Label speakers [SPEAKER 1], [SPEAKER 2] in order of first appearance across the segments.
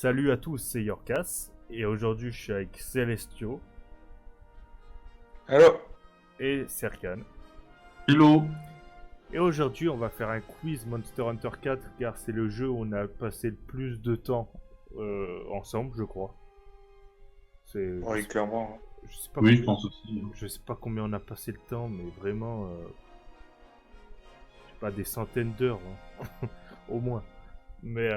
[SPEAKER 1] Salut à tous, c'est Yorkas, et aujourd'hui je suis avec Celestio
[SPEAKER 2] Alors,
[SPEAKER 1] et Serkan.
[SPEAKER 3] Hello.
[SPEAKER 1] Et aujourd'hui on va faire un quiz Monster Hunter 4 car c'est le jeu où on a passé le plus de temps ensemble, je crois.
[SPEAKER 2] oui, clairement.
[SPEAKER 1] Je sais pas
[SPEAKER 3] Oui,
[SPEAKER 1] combien,
[SPEAKER 3] je pense aussi.
[SPEAKER 1] je sais pas combien on a passé le temps, mais vraiment, je sais pas, des centaines d'heures, hein. Au moins. Mais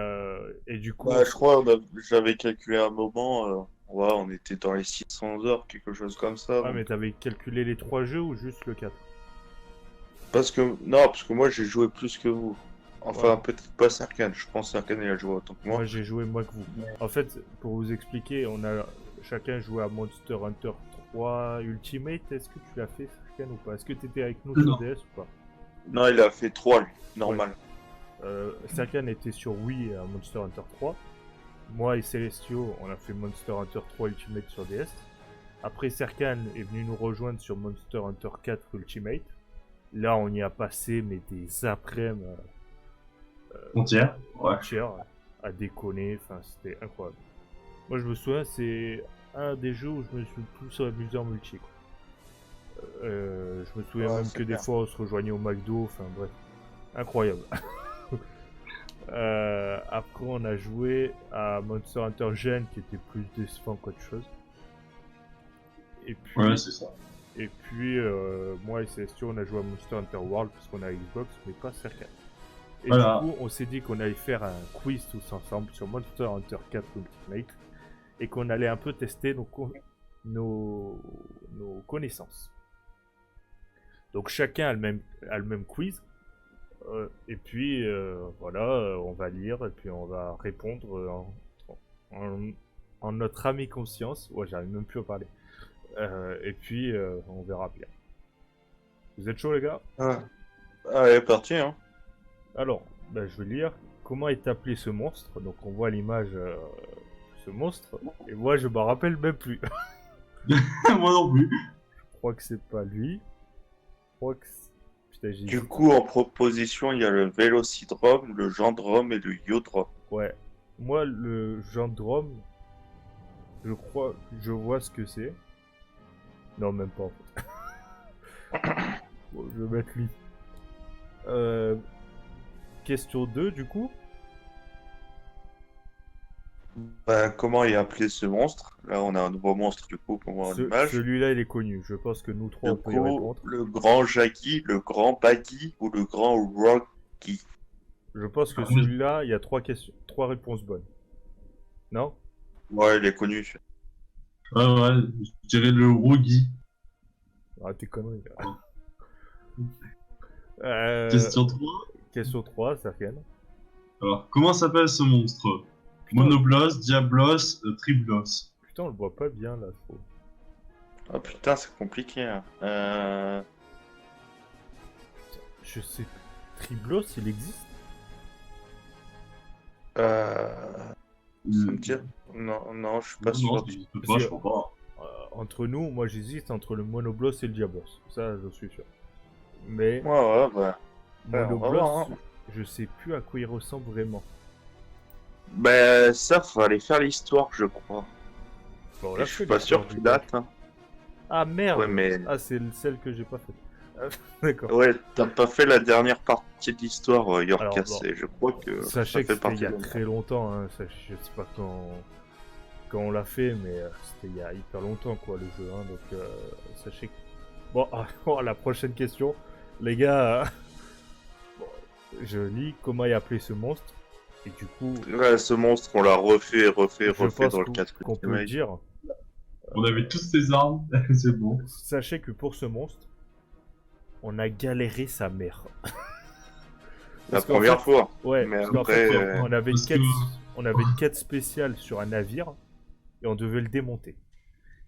[SPEAKER 1] et du coup,
[SPEAKER 2] Je crois j'avais calculé un moment, ouais, on était dans les 600 heures, quelque chose comme ça.
[SPEAKER 1] ah
[SPEAKER 2] donc.
[SPEAKER 1] mais t'avais calculé les 3 jeux ou juste le 4?
[SPEAKER 2] Parce que moi j'ai joué plus que vous. Enfin,
[SPEAKER 1] Ouais.
[SPEAKER 2] peut-être pas Serkan, je pense que Serkan il a joué autant que moi.
[SPEAKER 1] Moi j'ai joué moins que vous. En fait, pour vous expliquer, on a chacun joué à Monster Hunter 3 Ultimate. Est-ce que tu l'as fait, Serkan, ou pas? Est-ce que t'étais avec nous sur
[SPEAKER 3] Non.
[SPEAKER 1] DS ou pas?
[SPEAKER 2] Non, il a fait 3 lui, normal.
[SPEAKER 1] Serkan était sur Wii à Monster Hunter 3. Moi et Celestio, on a fait Monster Hunter 3 Ultimate sur DS. Après, Serkan est venu nous rejoindre sur Monster Hunter 4 Ultimate. Là, on y a passé mais des après-midi
[SPEAKER 3] Frontière. Ouais.
[SPEAKER 1] entières à déconner. Enfin, c'était incroyable. Moi, je me souviens, c'est un des jeux où je me suis le plus amusé en multi, quoi. Je me souviens
[SPEAKER 2] Ouais,
[SPEAKER 1] même
[SPEAKER 2] c'est
[SPEAKER 1] que des
[SPEAKER 2] clair.
[SPEAKER 1] fois on se rejoignait au McDo, enfin bref, incroyable. Après, on a joué à Monster Hunter Gen qui était plus décevant qu'autre chose. Et puis,
[SPEAKER 3] Ouais, c'est ça.
[SPEAKER 1] moi et Celestio, on a joué à Monster Hunter World parce qu'on a Xbox, mais pas Serkan. Et
[SPEAKER 3] Voilà.
[SPEAKER 1] du coup, on s'est dit qu'on allait faire un quiz tous ensemble sur Monster Hunter 4 Ultimate et qu'on allait un peu tester nos connaissances. Donc chacun a le même quiz. Et puis voilà, on va lire et puis on va répondre en notre âme et conscience. Ouais, j'arrive même plus à parler. Et puis on verra bien. Vous êtes chaud, les gars?
[SPEAKER 2] Ah. Allez, parti, hein.
[SPEAKER 1] Alors, je vais lire. Comment est appelé ce monstre? Donc on voit l'image de ce monstre. Et moi je m'en rappelle même plus.
[SPEAKER 3] Moi non plus.
[SPEAKER 1] Je crois que c'est pas lui. Je crois que putain, j'ai
[SPEAKER 2] Du coup, en proposition, il y a le Vélocidrome, le Gendrome et le Yodrome.
[SPEAKER 1] ouais. Moi, le Gendrome, je crois, je vois ce que c'est. Non, même pas en fait. Bon, je vais mettre lui. Question 2, du coup.
[SPEAKER 2] Comment est appelé ce monstre? Là, on a un nouveau monstre, du coup, pour voir l'image.
[SPEAKER 1] Celui-là, il est connu. Je pense que nous trois,
[SPEAKER 2] Du
[SPEAKER 1] on peut y
[SPEAKER 2] coup,
[SPEAKER 1] répondre.
[SPEAKER 2] le grand Jaggy, le grand Baggy ou le grand Rocky.
[SPEAKER 1] Je pense que
[SPEAKER 3] Ah oui.
[SPEAKER 1] celui-là, il y a 3 réponses bonnes. Non?
[SPEAKER 2] Ouais, il est connu.
[SPEAKER 3] Ouais, je dirais le Rogi.
[SPEAKER 1] Ah, t'es connerie.
[SPEAKER 3] Question 3.
[SPEAKER 1] Question 3, Serkan.
[SPEAKER 3] Alors, comment s'appelle ce monstre? Monoblos, Diablos, Triblos.
[SPEAKER 1] Putain, on le voit pas bien là, trop.
[SPEAKER 2] Oh putain, c'est compliqué. Hein.
[SPEAKER 1] Je sais. Triblos, il existe?
[SPEAKER 2] Ça me dit... Non, non, je suis pas sûr.
[SPEAKER 3] Non, ça existe pas, je crois pas.
[SPEAKER 1] Entre nous, moi j'hésite entre le Monoblos et le Diablos. Ça, je suis sûr. Mais
[SPEAKER 2] Ouais, ouais. on va
[SPEAKER 1] Monoblos,
[SPEAKER 2] voir, hein.
[SPEAKER 1] je sais plus à quoi il ressemble vraiment.
[SPEAKER 2] Ça, faut aller faire l'histoire, je crois.
[SPEAKER 1] Bon,
[SPEAKER 2] Et
[SPEAKER 1] là,
[SPEAKER 2] je suis pas sûr
[SPEAKER 1] du
[SPEAKER 2] qu'il date. Hein.
[SPEAKER 1] Ah merde!
[SPEAKER 2] Ouais, mais...
[SPEAKER 1] Ah, c'est celle que j'ai pas faite. D'accord.
[SPEAKER 2] Ouais, t'as pas fait la dernière partie de l'histoire, Yorkas,
[SPEAKER 1] Alors, bon.
[SPEAKER 2] et je crois que
[SPEAKER 1] Sachez
[SPEAKER 2] ça
[SPEAKER 1] que
[SPEAKER 2] fait
[SPEAKER 1] c'était
[SPEAKER 2] partie
[SPEAKER 1] il y a
[SPEAKER 2] de
[SPEAKER 1] très longtemps, hein. Je sais pas quand on l'a fait, mais c'était il y a hyper longtemps, quoi, le jeu, hein. Donc, sachez que... Bon, la prochaine question. Les gars, bon, je lis comment est appelé ce monstre. Et du coup,
[SPEAKER 2] Ouais, ce monstre, on l'a refait
[SPEAKER 1] je
[SPEAKER 2] dans
[SPEAKER 1] pense
[SPEAKER 2] le 4
[SPEAKER 1] qu'on peut le
[SPEAKER 2] Ultimate.
[SPEAKER 1] dire.
[SPEAKER 3] On avait tous ces armes, c'est bon.
[SPEAKER 1] Sachez que pour ce monstre, on a galéré sa mère.
[SPEAKER 2] La
[SPEAKER 1] Parce qu'en
[SPEAKER 2] première
[SPEAKER 1] fait-
[SPEAKER 2] fois.
[SPEAKER 1] Ouais,
[SPEAKER 2] Mais
[SPEAKER 1] parce qu'en
[SPEAKER 2] après,
[SPEAKER 1] fait, on avait une
[SPEAKER 3] parce
[SPEAKER 1] quête,
[SPEAKER 3] que-
[SPEAKER 1] on avait une quête spéciale sur un navire et on devait le démonter.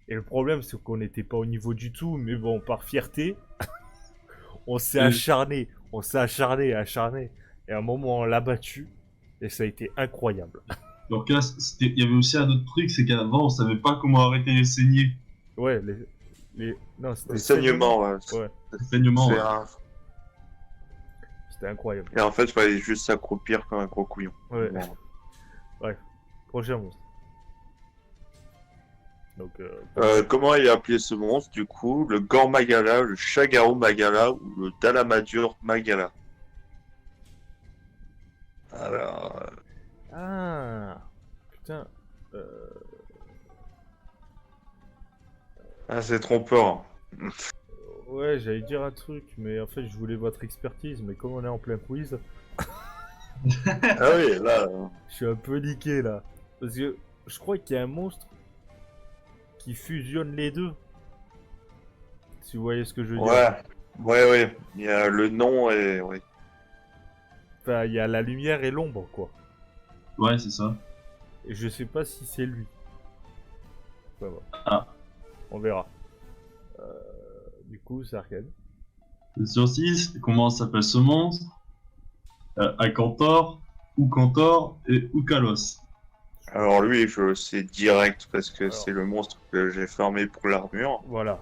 [SPEAKER 1] Et le problème, c'est qu'on n'était pas au niveau du tout, mais bon, par fierté, on s'est acharné, acharné. Et à un moment, on l'a battu et ça a été incroyable.
[SPEAKER 3] Donc là, il y avait aussi un autre truc, c'est qu'avant, on savait pas comment arrêter les saignées.
[SPEAKER 1] Ouais, non, c'était
[SPEAKER 2] le saignement, ouais.
[SPEAKER 1] Ouais,
[SPEAKER 3] Saignement,
[SPEAKER 2] C'est
[SPEAKER 3] ouais.
[SPEAKER 2] un...
[SPEAKER 1] c'était incroyable.
[SPEAKER 2] Et en fait, il fallait juste s'accroupir comme un gros couillon.
[SPEAKER 1] Ouais.
[SPEAKER 2] Bon.
[SPEAKER 1] Bref. prochain monstre. Donc,
[SPEAKER 2] Comment est appelé ce monstre, du coup? Le Gor Magala, le Shagaru Magala ou le Dalamadur Magala? Alors,
[SPEAKER 1] Ah, putain.
[SPEAKER 2] c'est trompeur.
[SPEAKER 1] Ouais, j'allais dire un truc, mais en fait, je voulais votre expertise, mais comme on est en plein quiz,
[SPEAKER 2] Ah oui, là.
[SPEAKER 1] je suis un peu niqué là. Parce que je crois qu'il y a un monstre qui fusionne les deux. Si vous voyez ce que je veux dire.
[SPEAKER 2] Ouais. Il y a le nom et. Ouais.
[SPEAKER 1] Enfin, il y a la lumière et l'ombre, quoi.
[SPEAKER 3] Ouais, c'est ça.
[SPEAKER 1] Et je sais pas si c'est lui. Enfin, bon.
[SPEAKER 3] Ah.
[SPEAKER 1] On verra. Du coup, c'est Arcane.
[SPEAKER 3] Sur 6, comment s'appelle ce monstre? Akantor, Oukantor et Oukalos.
[SPEAKER 2] Alors lui, je le sais direct parce que
[SPEAKER 1] Alors.
[SPEAKER 2] c'est le monstre que j'ai farmé pour l'armure.
[SPEAKER 1] Voilà.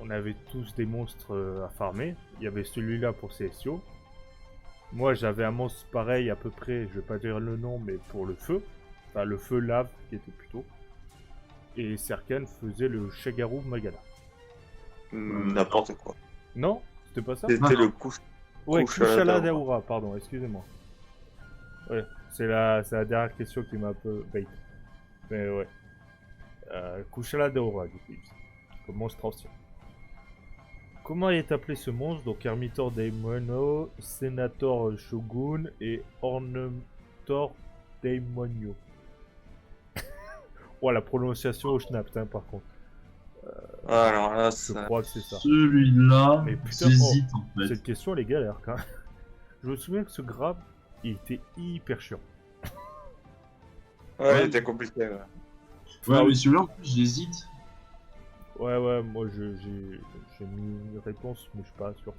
[SPEAKER 1] On avait tous des monstres à farmer. Il y avait celui-là pour CSO. Moi, j'avais un monstre pareil à peu près, je vais pas dire le nom, mais pour le feu. Enfin, le feu lave, qui était plutôt. Et Serkan faisait le Shagaru Magala.
[SPEAKER 2] N'importe quoi.
[SPEAKER 1] Non? C'était pas ça?
[SPEAKER 2] C'était le coup.
[SPEAKER 1] Ouais,
[SPEAKER 2] Kushala
[SPEAKER 1] Kushala
[SPEAKER 2] Daora.
[SPEAKER 1] Daora, pardon, excusez-moi. Ouais, c'est la dernière question qui m'a un peu bait. Mais ouais. Kushala Daora, du coup, comme monstre ancien. Comment est appelé ce monstre? Donc Hermitor Daimono, Senator Shogun et Ornamentor Daimonio. Oh, la prononciation au schnapp, hein, par contre.
[SPEAKER 2] Alors là,
[SPEAKER 1] Je
[SPEAKER 2] ça.
[SPEAKER 1] crois que c'est ça.
[SPEAKER 3] Celui-là,
[SPEAKER 1] Mais putain,
[SPEAKER 3] j'hésite en fait.
[SPEAKER 1] Cette question, elle est galère quand même. Je me souviens que ce grave, il était hyper chiant.
[SPEAKER 2] Ouais, c'était compliqué. Ouais.
[SPEAKER 3] Ouais, mais celui-là en plus, j'hésite.
[SPEAKER 1] Ouais, moi j'ai mis une réponse, mais je suis pas sûr.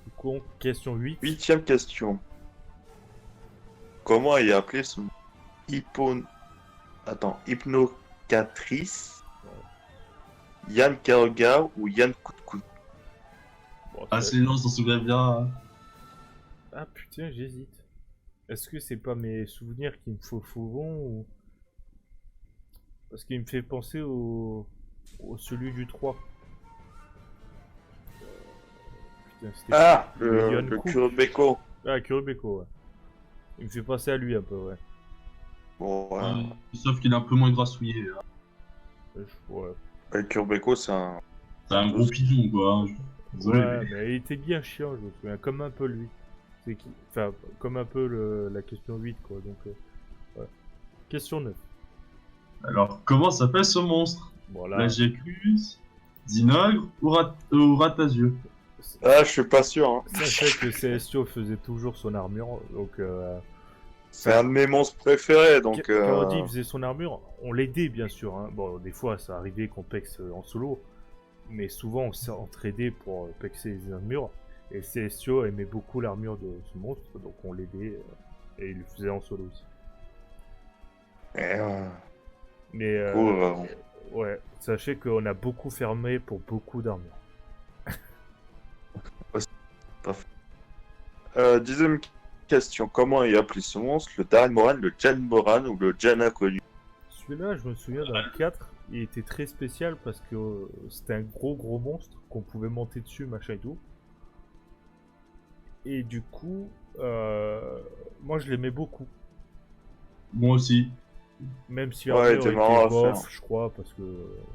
[SPEAKER 1] Du coup, question 8.
[SPEAKER 2] 8e question. Comment est appelé ce hypnocatrice? Yann Kaoga ou Yann Koutkoup?
[SPEAKER 1] Bon,
[SPEAKER 3] Ah, celui-là, on s'en souvient bien. Hein.
[SPEAKER 1] Ah putain, j'hésite. Est-ce que c'est pas mes souvenirs qui me font ou... Parce qu'il me fait penser au celui du 3. Putain, c'était...
[SPEAKER 2] Ah,
[SPEAKER 1] le Yann
[SPEAKER 2] le
[SPEAKER 1] Cook.
[SPEAKER 2] Kurobeko.
[SPEAKER 1] Ah, Kurobeko, ouais. Il me fait penser à lui un peu, ouais.
[SPEAKER 2] Bon,
[SPEAKER 3] Sauf qu'il est un peu moins grassouillé. Hein.
[SPEAKER 1] Ouais.
[SPEAKER 2] le Kurobeko, c'est un.
[SPEAKER 3] C'est un gros pigeon, quoi. Hein. Désolé,
[SPEAKER 1] Ouais,
[SPEAKER 3] mais...
[SPEAKER 1] mais il était bien chiant, je me souviens. Comme un peu lui. C'est qui... Enfin, comme un peu la question 8, quoi. Donc, ouais. Question 9.
[SPEAKER 3] Alors, comment s'appelle ce monstre?
[SPEAKER 1] Voilà.
[SPEAKER 3] Lagiacrus, Zinogre ou Ratasieux?
[SPEAKER 2] Ah, je suis pas sûr. Hein.
[SPEAKER 1] Sachez que CSO faisait toujours son armure, donc...
[SPEAKER 2] C'est un de mes monstres préférés, donc.
[SPEAKER 1] Quand on dit qu'il faisait son armure, on l'aidait bien sûr. Hein. Bon, des fois ça arrivait qu'on pexe en solo, mais souvent on s'entraidait pour pexer les armures. Et CSO aimait beaucoup l'armure de ce monstre, donc on l'aidait et il le faisait en solo aussi. Mais ouais, sachez qu'on a beaucoup fermé pour beaucoup d'armures.
[SPEAKER 2] 10e question. Comment est appelé ce monstre? Le Darren Moran, le Jan Moran ou le Jan Inconnu?
[SPEAKER 1] Celui-là, je me souviens dans le 4, il était très spécial parce que c'était un gros monstre qu'on pouvait monter dessus, machin et tout. Et du coup, moi je l'aimais beaucoup.
[SPEAKER 3] Moi aussi.
[SPEAKER 1] Même si
[SPEAKER 2] Ouais,
[SPEAKER 1] Arthur
[SPEAKER 2] était marrant à
[SPEAKER 1] était bof,
[SPEAKER 2] faire.
[SPEAKER 1] je crois, parce que...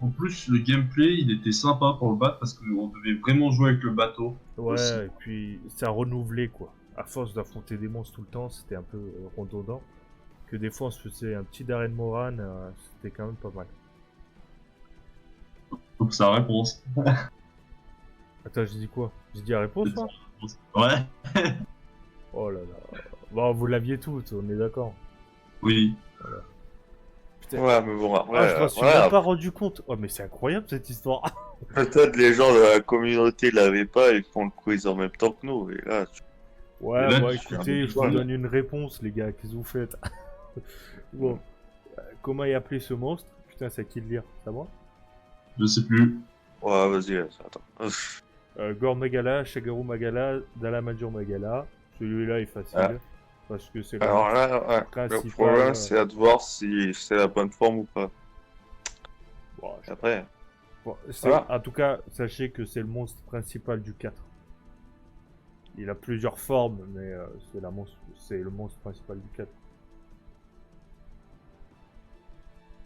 [SPEAKER 3] En plus, le gameplay, il était sympa pour le battre parce qu'on devait vraiment jouer avec le bateau.
[SPEAKER 1] Ouais,
[SPEAKER 3] aussi.
[SPEAKER 1] et puis ça renouvelait, quoi. À force d'affronter des monstres tout le temps, c'était un peu redondant. Que des fois on se faisait un petit Darren Moran, c'était quand même pas mal.
[SPEAKER 3] Donc, sa réponse.
[SPEAKER 1] Attends, j'ai dit quoi? J'ai dit la réponse, moi?
[SPEAKER 3] Ouais.
[SPEAKER 1] Oh là là. Bon, vous l'aviez toutes, on est d'accord.
[SPEAKER 3] Oui.
[SPEAKER 1] Putain.
[SPEAKER 2] Ouais, mais bon, après,
[SPEAKER 1] Ah, je m'en suis même pas rendu compte. Oh, mais c'est incroyable cette histoire.
[SPEAKER 2] peut-être les gens de la communauté l'avaient pas et font le quiz en même temps que nous. Et là,
[SPEAKER 1] Ouais,
[SPEAKER 3] Et là,
[SPEAKER 1] bon,
[SPEAKER 3] tu
[SPEAKER 1] écoutez,
[SPEAKER 3] fais
[SPEAKER 1] je
[SPEAKER 3] un
[SPEAKER 1] vous
[SPEAKER 3] peu
[SPEAKER 1] donne une réponse, les gars, qu'est-ce que vous faites? Bon, comment est appelé ce monstre? Putain, c'est à qui de lire? C'est à moi?
[SPEAKER 3] Je sais plus.
[SPEAKER 2] ouais, vas-y, attends.
[SPEAKER 1] Gor Magala, Shagaru Magala, Dalamadur Magala. Celui-là est facile.
[SPEAKER 2] Ah.
[SPEAKER 1] Parce que c'est le
[SPEAKER 2] Alors
[SPEAKER 1] monstre
[SPEAKER 2] là, ouais, le
[SPEAKER 1] principal.
[SPEAKER 2] problème, c'est à de voir si c'est la bonne forme ou pas.
[SPEAKER 1] Bon,
[SPEAKER 2] Après,
[SPEAKER 1] Voilà.
[SPEAKER 2] voilà.
[SPEAKER 1] En tout cas, sachez que c'est le monstre principal du 4. Il a plusieurs formes, mais c'est le monstre principal du 4.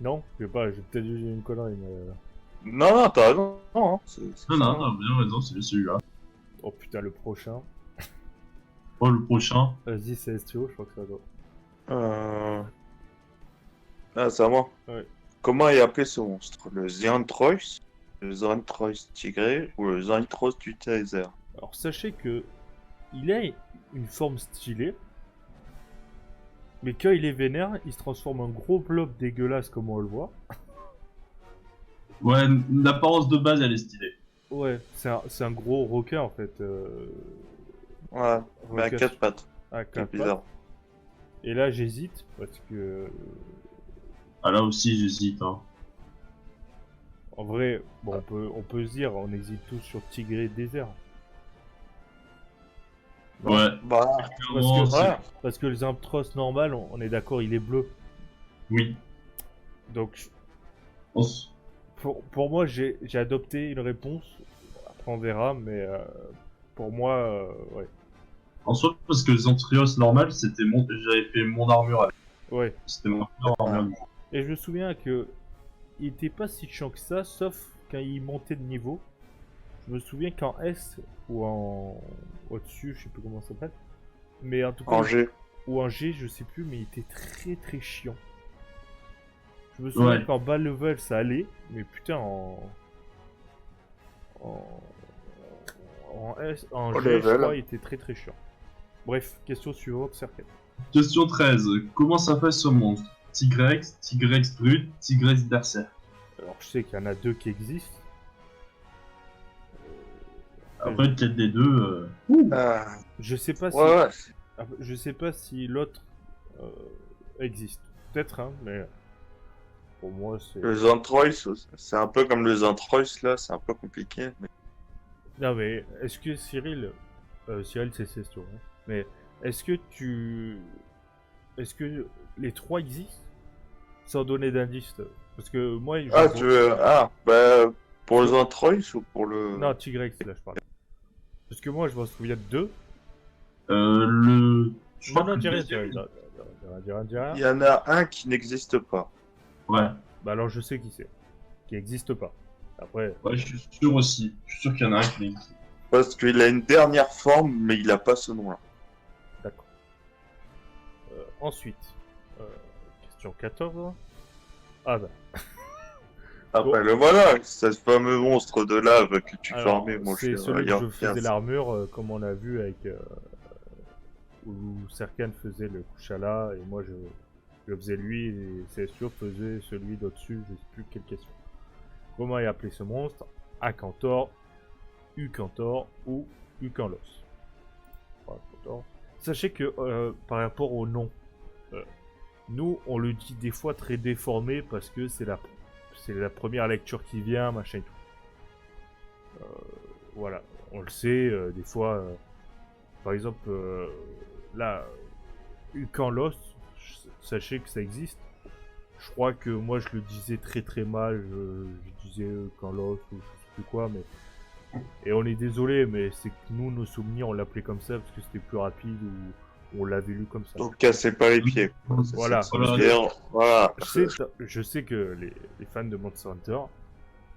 [SPEAKER 1] Non? Je sais pas, j'ai peut-être dit une connerie, mais...
[SPEAKER 2] Non, t'as raison, non, hein, c'est
[SPEAKER 3] Non,
[SPEAKER 2] ça.
[SPEAKER 3] non, t'as bien raison, c'est celui-là.
[SPEAKER 1] Oh putain, le prochain.
[SPEAKER 3] Oh, le prochain.
[SPEAKER 1] Vas-y, c'est STO, je crois que ça doit...
[SPEAKER 2] Euh... Ah, c'est à moi.
[SPEAKER 1] Ouais.
[SPEAKER 2] Comment est appelé ce monstre? Le Xiantrois, le Xiantrois tigré ou le Xiantrois du désert?
[SPEAKER 1] Alors, sachez que... Il a une forme stylée. Mais quand il est vénère, il se transforme en gros blob dégueulasse comme on le voit.
[SPEAKER 3] Ouais, l'apparence de base, elle est stylée.
[SPEAKER 1] Ouais, c'est un gros requin en fait.
[SPEAKER 2] Ouais, mais à
[SPEAKER 1] Requin
[SPEAKER 2] quatre pattes.
[SPEAKER 1] à
[SPEAKER 2] C'est
[SPEAKER 1] quatre
[SPEAKER 2] bizarre.
[SPEAKER 1] pattes. Et là j'hésite parce que
[SPEAKER 3] Ah, là aussi, j'hésite, hein.
[SPEAKER 1] en vrai, bon, on peut se dire, on hésite tous sur Tigré désert. Non.
[SPEAKER 3] Ouais.
[SPEAKER 2] Bah,
[SPEAKER 3] Clairement,
[SPEAKER 1] que-
[SPEAKER 3] c'est-
[SPEAKER 2] ouais.
[SPEAKER 1] Parce que le Zyntros normal, on est d'accord, il est bleu.
[SPEAKER 3] Oui.
[SPEAKER 1] Donc
[SPEAKER 3] On s-
[SPEAKER 1] pour moi, j'ai adopté une réponse. Après on verra, mais pour moi, ouais.
[SPEAKER 3] En soi, parce que Zentrios normal, j'avais fait mon armure avec.
[SPEAKER 1] Ouais.
[SPEAKER 3] C'était mon armure.
[SPEAKER 1] Et je me souviens que il était pas si chiant que ça, sauf quand il montait de niveau. Je me souviens qu'en S ou en au-dessus, je sais plus comment ça s'appelle. Mais en tout cas,
[SPEAKER 2] En G.
[SPEAKER 1] ou en G, je sais plus, mais il était très très chiant. Je me souviens
[SPEAKER 3] Ouais.
[SPEAKER 1] qu'en bas level ça allait, mais putain en en
[SPEAKER 2] Au
[SPEAKER 1] G, je
[SPEAKER 2] level.
[SPEAKER 1] crois, il était très très chiant. Bref, question suivante, certaine.
[SPEAKER 3] Question 13. Comment s'appelle ce monstre? Tigrex, Tigrex brut, Tigrex berserk.
[SPEAKER 1] Alors je sais qu'il y en a deux qui existent.
[SPEAKER 3] Après, peut-être des deux.
[SPEAKER 1] Je sais pas si
[SPEAKER 2] Ouais, ouais.
[SPEAKER 1] je sais pas si l'autre existe. Peut-être, hein, mais pour moi c'est.
[SPEAKER 2] Le Zentrois, c'est un peu comme le Zentrois là, c'est un peu compliqué. Mais...
[SPEAKER 1] Non mais est-ce que Cyril, Cyril c'est sûr, hein, mais est-ce que les trois existent sans donner d'indice? Parce que moi je
[SPEAKER 2] Ah,
[SPEAKER 1] vois-
[SPEAKER 2] tu veux. Ah, bah. Pour le Zentrois ou pour le.
[SPEAKER 1] Non, Tigrex là je parle. Parce que moi je m'en souviens de deux.
[SPEAKER 3] Le. Je crois
[SPEAKER 1] Non,
[SPEAKER 3] que
[SPEAKER 1] dis
[SPEAKER 3] le
[SPEAKER 1] rien,
[SPEAKER 3] deuxième-
[SPEAKER 1] dis rien.
[SPEAKER 2] Il y en a un qui n'existe pas.
[SPEAKER 3] Ouais.
[SPEAKER 1] Bah alors je sais qui c'est. Qui existe pas. Après,
[SPEAKER 3] Ouais, je suis sûr aussi. Je suis sûr qu'il y en a un qui existe.
[SPEAKER 2] Parce qu'il a une dernière forme, mais il a pas ce nom-là.
[SPEAKER 1] d'accord. Ensuite, question 14. Ah bah.
[SPEAKER 2] Après, le voilà, c'est ce fameux monstre de lave que tu
[SPEAKER 1] Alors,
[SPEAKER 2] formais, mon
[SPEAKER 1] c'est
[SPEAKER 2] cher
[SPEAKER 1] celui que je
[SPEAKER 2] Ryan
[SPEAKER 1] faisais
[SPEAKER 2] Pierce.
[SPEAKER 1] l'armure, comme on l'a vu avec où Serkan faisait le Kushala et moi je faisais lui et c'est sûr faisait celui d'au-dessus, je sais plus quelle question. Comment est appelé ce monstre? Akantor, Ukantor ou Ukanlos. Akantor. Sachez que par rapport au nom, nous on le dit des fois très déformé parce que c'est la première lecture qui vient, machin et tout. Voilà, on le sait, des fois, par exemple, là, Ukanlos, sachez que ça existe. Je crois que moi je le disais très très mal, je disais Ukanlos ou je sais plus quoi, mais. Et on est désolé, mais c'est que nous, nos souvenirs, on l'appelait comme ça parce que c'était plus rapide ou on l'avait lu comme ça.
[SPEAKER 2] Donc, cassez pas les pieds. quoi. C'est
[SPEAKER 1] Voilà.
[SPEAKER 2] ça que ça veut dire. Voilà.
[SPEAKER 1] Je sais que les fans de Monster Hunter,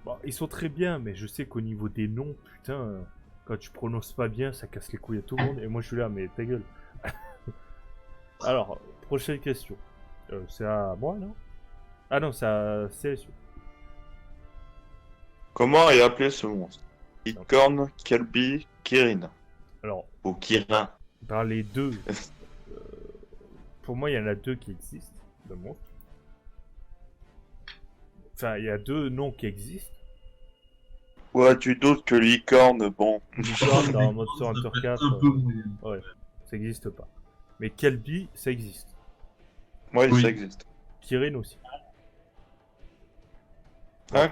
[SPEAKER 1] bon, ils sont très bien, mais je sais qu'au niveau des noms, putain, quand tu prononces pas bien, ça casse les couilles à tout le monde. Et moi, je suis là, mais ta gueule. Alors, prochaine question. C'est à moi, non? Ah non, c'est à CSU.
[SPEAKER 2] Comment est appelé ce monstre? Licorne, Kelby, Kirin.
[SPEAKER 1] Alors,
[SPEAKER 2] Ou Kirin.
[SPEAKER 1] dans les deux, pour moi, il y en a deux qui existent, de monstres. Enfin, il y a deux noms qui existent.
[SPEAKER 2] Ouais, tu doutes que licorne, bon.
[SPEAKER 1] Licorne dans Monster Hunter 4,
[SPEAKER 3] Un peu moyen.
[SPEAKER 1] ça n'existe pas. Mais Kelby, ça existe.
[SPEAKER 2] Ouais,
[SPEAKER 3] Oui.
[SPEAKER 2] ça existe.
[SPEAKER 1] Kirin aussi.
[SPEAKER 2] Hein?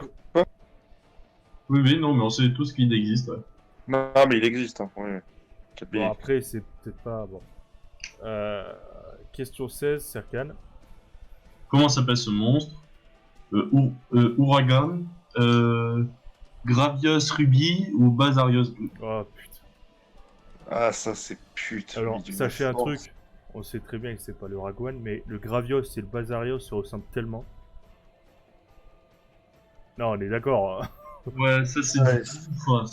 [SPEAKER 3] Oui, oui, non, mais on sait tous qu'il existe. Ouais.
[SPEAKER 2] Non, mais il existe, hein. Ouais. Kelby.
[SPEAKER 1] Bon, après, c'est peut-être pas... Bon. question 16, Serkan.
[SPEAKER 3] Comment s'appelle ce monstre? Ouragan, Gravios Ruby ou Basarios Blue?
[SPEAKER 1] Oh putain.
[SPEAKER 2] Ah, ça, c'est putain.
[SPEAKER 1] Alors,
[SPEAKER 2] lui, du
[SPEAKER 1] sachez un
[SPEAKER 2] force.
[SPEAKER 1] truc. On sait très bien que c'est pas le Ragwan, mais le Gravios et le Basarios se ressemblent tellement. Non, on est d'accord. Hein.
[SPEAKER 3] Ouais, ça c'est
[SPEAKER 2] Ouais.
[SPEAKER 3] du tout.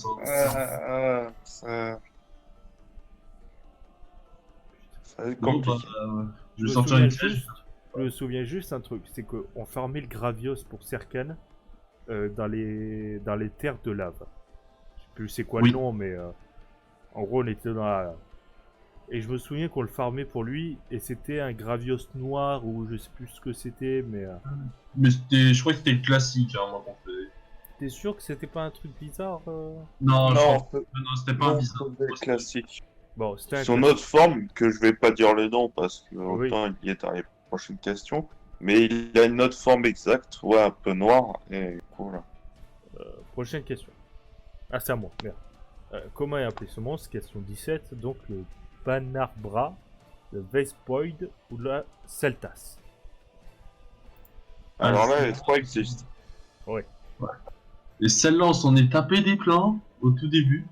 [SPEAKER 3] Ça.
[SPEAKER 2] Ça va être
[SPEAKER 3] Bon,
[SPEAKER 2] compliqué.
[SPEAKER 3] je vais sortir une piège.
[SPEAKER 1] Je me souviens juste un truc, c'est qu'on farmait le Gravios pour Serkan dans les terres de lave. Je sais plus c'est quoi
[SPEAKER 3] Oui.
[SPEAKER 1] le nom, mais en gros on était dans la lave. Et je me souviens qu'on le farmait pour lui, et c'était un Gravios noir, ou je sais plus ce que c'était, mais...
[SPEAKER 3] Mais je crois que c'était le classique, hein, moi, qu'on faisait.
[SPEAKER 1] T'es sûr que c'était pas un truc bizarre
[SPEAKER 3] Non,
[SPEAKER 2] Non,
[SPEAKER 3] non, c'était pas un
[SPEAKER 2] non,
[SPEAKER 3] bizarre.
[SPEAKER 2] c'est des classiques.
[SPEAKER 1] Bon, c'était un
[SPEAKER 2] Son
[SPEAKER 1] classique.
[SPEAKER 2] autre forme, que je vais pas dire le nom parce que
[SPEAKER 1] Oui.
[SPEAKER 2] autant il y est dans les prochaines questions, mais il a une autre forme exacte, ouais, un peu noire, et voilà.
[SPEAKER 1] Prochaine question. Ah, c'est à moi, merde. Comment est appelé ce monstre? Question 17, donc le Banarbra, le Vespoid ou la Celtas.
[SPEAKER 2] Alors là, les trois existent.
[SPEAKER 3] Et celle-là, on s'en est tapé des plans au tout début.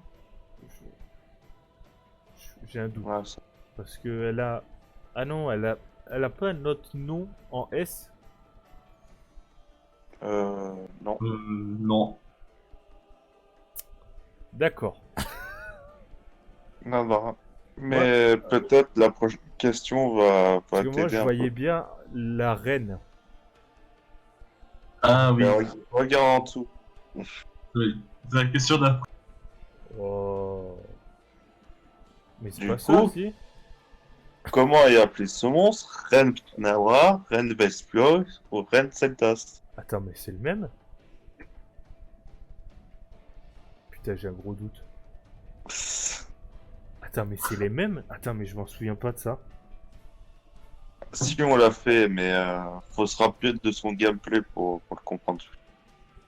[SPEAKER 1] J'ai un doute.
[SPEAKER 2] Ouais, ça-
[SPEAKER 1] Parce que elle a... Ah non, elle a pas un autre nom en S.
[SPEAKER 2] non.
[SPEAKER 3] Non.
[SPEAKER 1] D'accord.
[SPEAKER 2] Non, non. Mais peut-être la prochaine question va
[SPEAKER 1] Parce que moi,
[SPEAKER 2] t'aider
[SPEAKER 1] je
[SPEAKER 2] un
[SPEAKER 1] voyais
[SPEAKER 2] peu.
[SPEAKER 1] bien la reine.
[SPEAKER 3] Ah oui.
[SPEAKER 2] Mais regarde en dessous.
[SPEAKER 3] Oui. C'est la question d'après.
[SPEAKER 1] Oh. Mais c'est
[SPEAKER 2] Du
[SPEAKER 1] pas
[SPEAKER 2] coup,
[SPEAKER 1] ça, si.
[SPEAKER 2] Comment est appelé ce monstre? Reine Navra, Reine Vesploy ou Reine Celtas?
[SPEAKER 1] Attends, mais c'est le même? Putain, j'ai un gros doute. Attends, mais c'est les mêmes? Attends, mais je m'en souviens pas de ça.
[SPEAKER 2] Si on l'a fait, mais faut se rappeler de son gameplay pour le comprendre.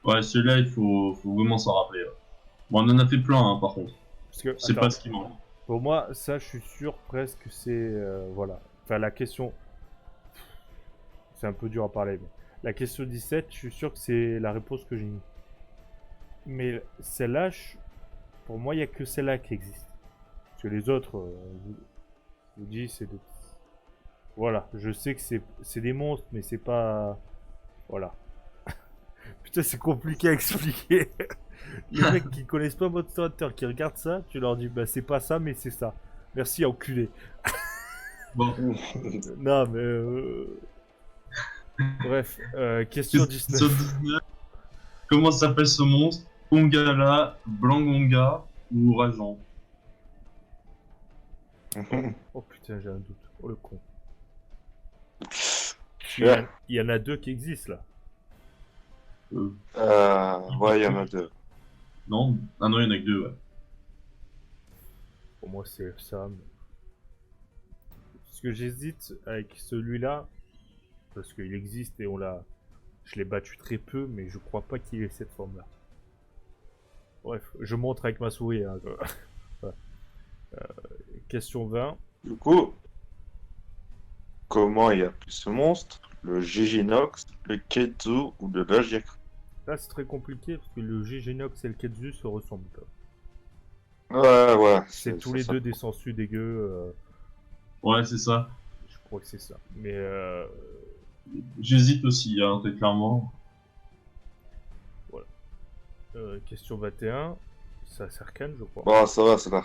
[SPEAKER 3] Ouais, celui-là, il faut vraiment s'en rappeler. Ouais. Bon, on en a fait plein, hein, par contre.
[SPEAKER 1] Parce que,
[SPEAKER 3] C'est
[SPEAKER 1] attends,
[SPEAKER 3] pas ce qui manque.
[SPEAKER 1] pour moi, ça, je suis sûr presque que c'est... voilà. Enfin, la question... C'est un peu dur à parler, mais... La question 17, je suis sûr que c'est la réponse que j'ai mis. Mais celle-là, pour moi, il n'y a que celle-là qui existe. Parce que les autres, je vous dis, c'est des... Voilà, je sais que c'est des monstres, mais c'est pas... Voilà. Putain, c'est compliqué à expliquer. Les mecs qui connaissent pas Monster Hunter, qui regardent ça, tu leur dis, bah c'est pas ça, mais c'est ça. Merci, enculé.
[SPEAKER 3] Bon.
[SPEAKER 1] Non, mais... Bref, question 19.
[SPEAKER 3] Sur 19. Comment s'appelle ce monstre? Ongala, Blangonga ou Razan?
[SPEAKER 1] Oh putain, j'ai un doute. Oh le con.
[SPEAKER 2] Ouais.
[SPEAKER 1] Il y en a deux qui existent là.
[SPEAKER 2] Ouais, il y en a deux.
[SPEAKER 3] Non? Ah non, il y en a que deux, ouais.
[SPEAKER 1] Pour moi, c'est ça. Mais... Parce que j'hésite avec celui-là. Parce qu'il existe et je l'ai battu très peu, mais je crois pas qu'il ait cette forme-là. Bref, je montre avec ma souris. Hein, ouais. Question 20.
[SPEAKER 2] Du coup, comment il appelé ce monstre? Le Giginox, le Ketsu ou le Lagiac?
[SPEAKER 1] Là, c'est très compliqué parce que le Giginox et le Ketsu se ressemblent.
[SPEAKER 2] Ouais.
[SPEAKER 1] C'est tous les
[SPEAKER 2] ça.
[SPEAKER 1] deux des sangsues dégueux.
[SPEAKER 3] Ouais, c'est ça.
[SPEAKER 1] Je crois que c'est ça. Mais
[SPEAKER 3] J'hésite aussi, hein, très clairement.
[SPEAKER 1] question 21. Ça Serkan, je crois.
[SPEAKER 2] Bon, ça va, c'est là.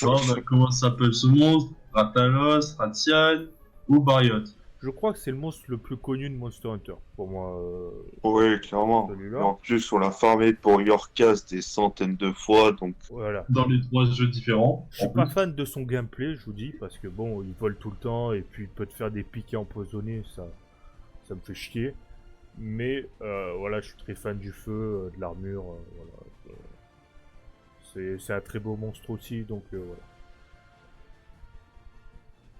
[SPEAKER 3] Bon, bah, comment s'appelle ce monstre? Ratalos, Ratian ou Bariot?
[SPEAKER 1] Je crois que c'est le monstre le plus connu de Monster Hunter. Pour moi,
[SPEAKER 2] Oui, clairement.
[SPEAKER 1] Celui-là.
[SPEAKER 2] Et en plus, on l'a farmé pour Yorkas des centaines de fois, donc
[SPEAKER 1] voilà.
[SPEAKER 3] Dans les 3 jeux différents.
[SPEAKER 1] Je suis
[SPEAKER 3] en
[SPEAKER 1] pas
[SPEAKER 3] plus.
[SPEAKER 1] fan de son gameplay, je vous dis, parce que bon, il vole tout le temps et puis il peut te faire des piquets empoisonnés, ça me fait chier. Mais voilà, je suis très fan du feu, de l'armure, voilà. C'est un très beau monstre aussi, donc voilà.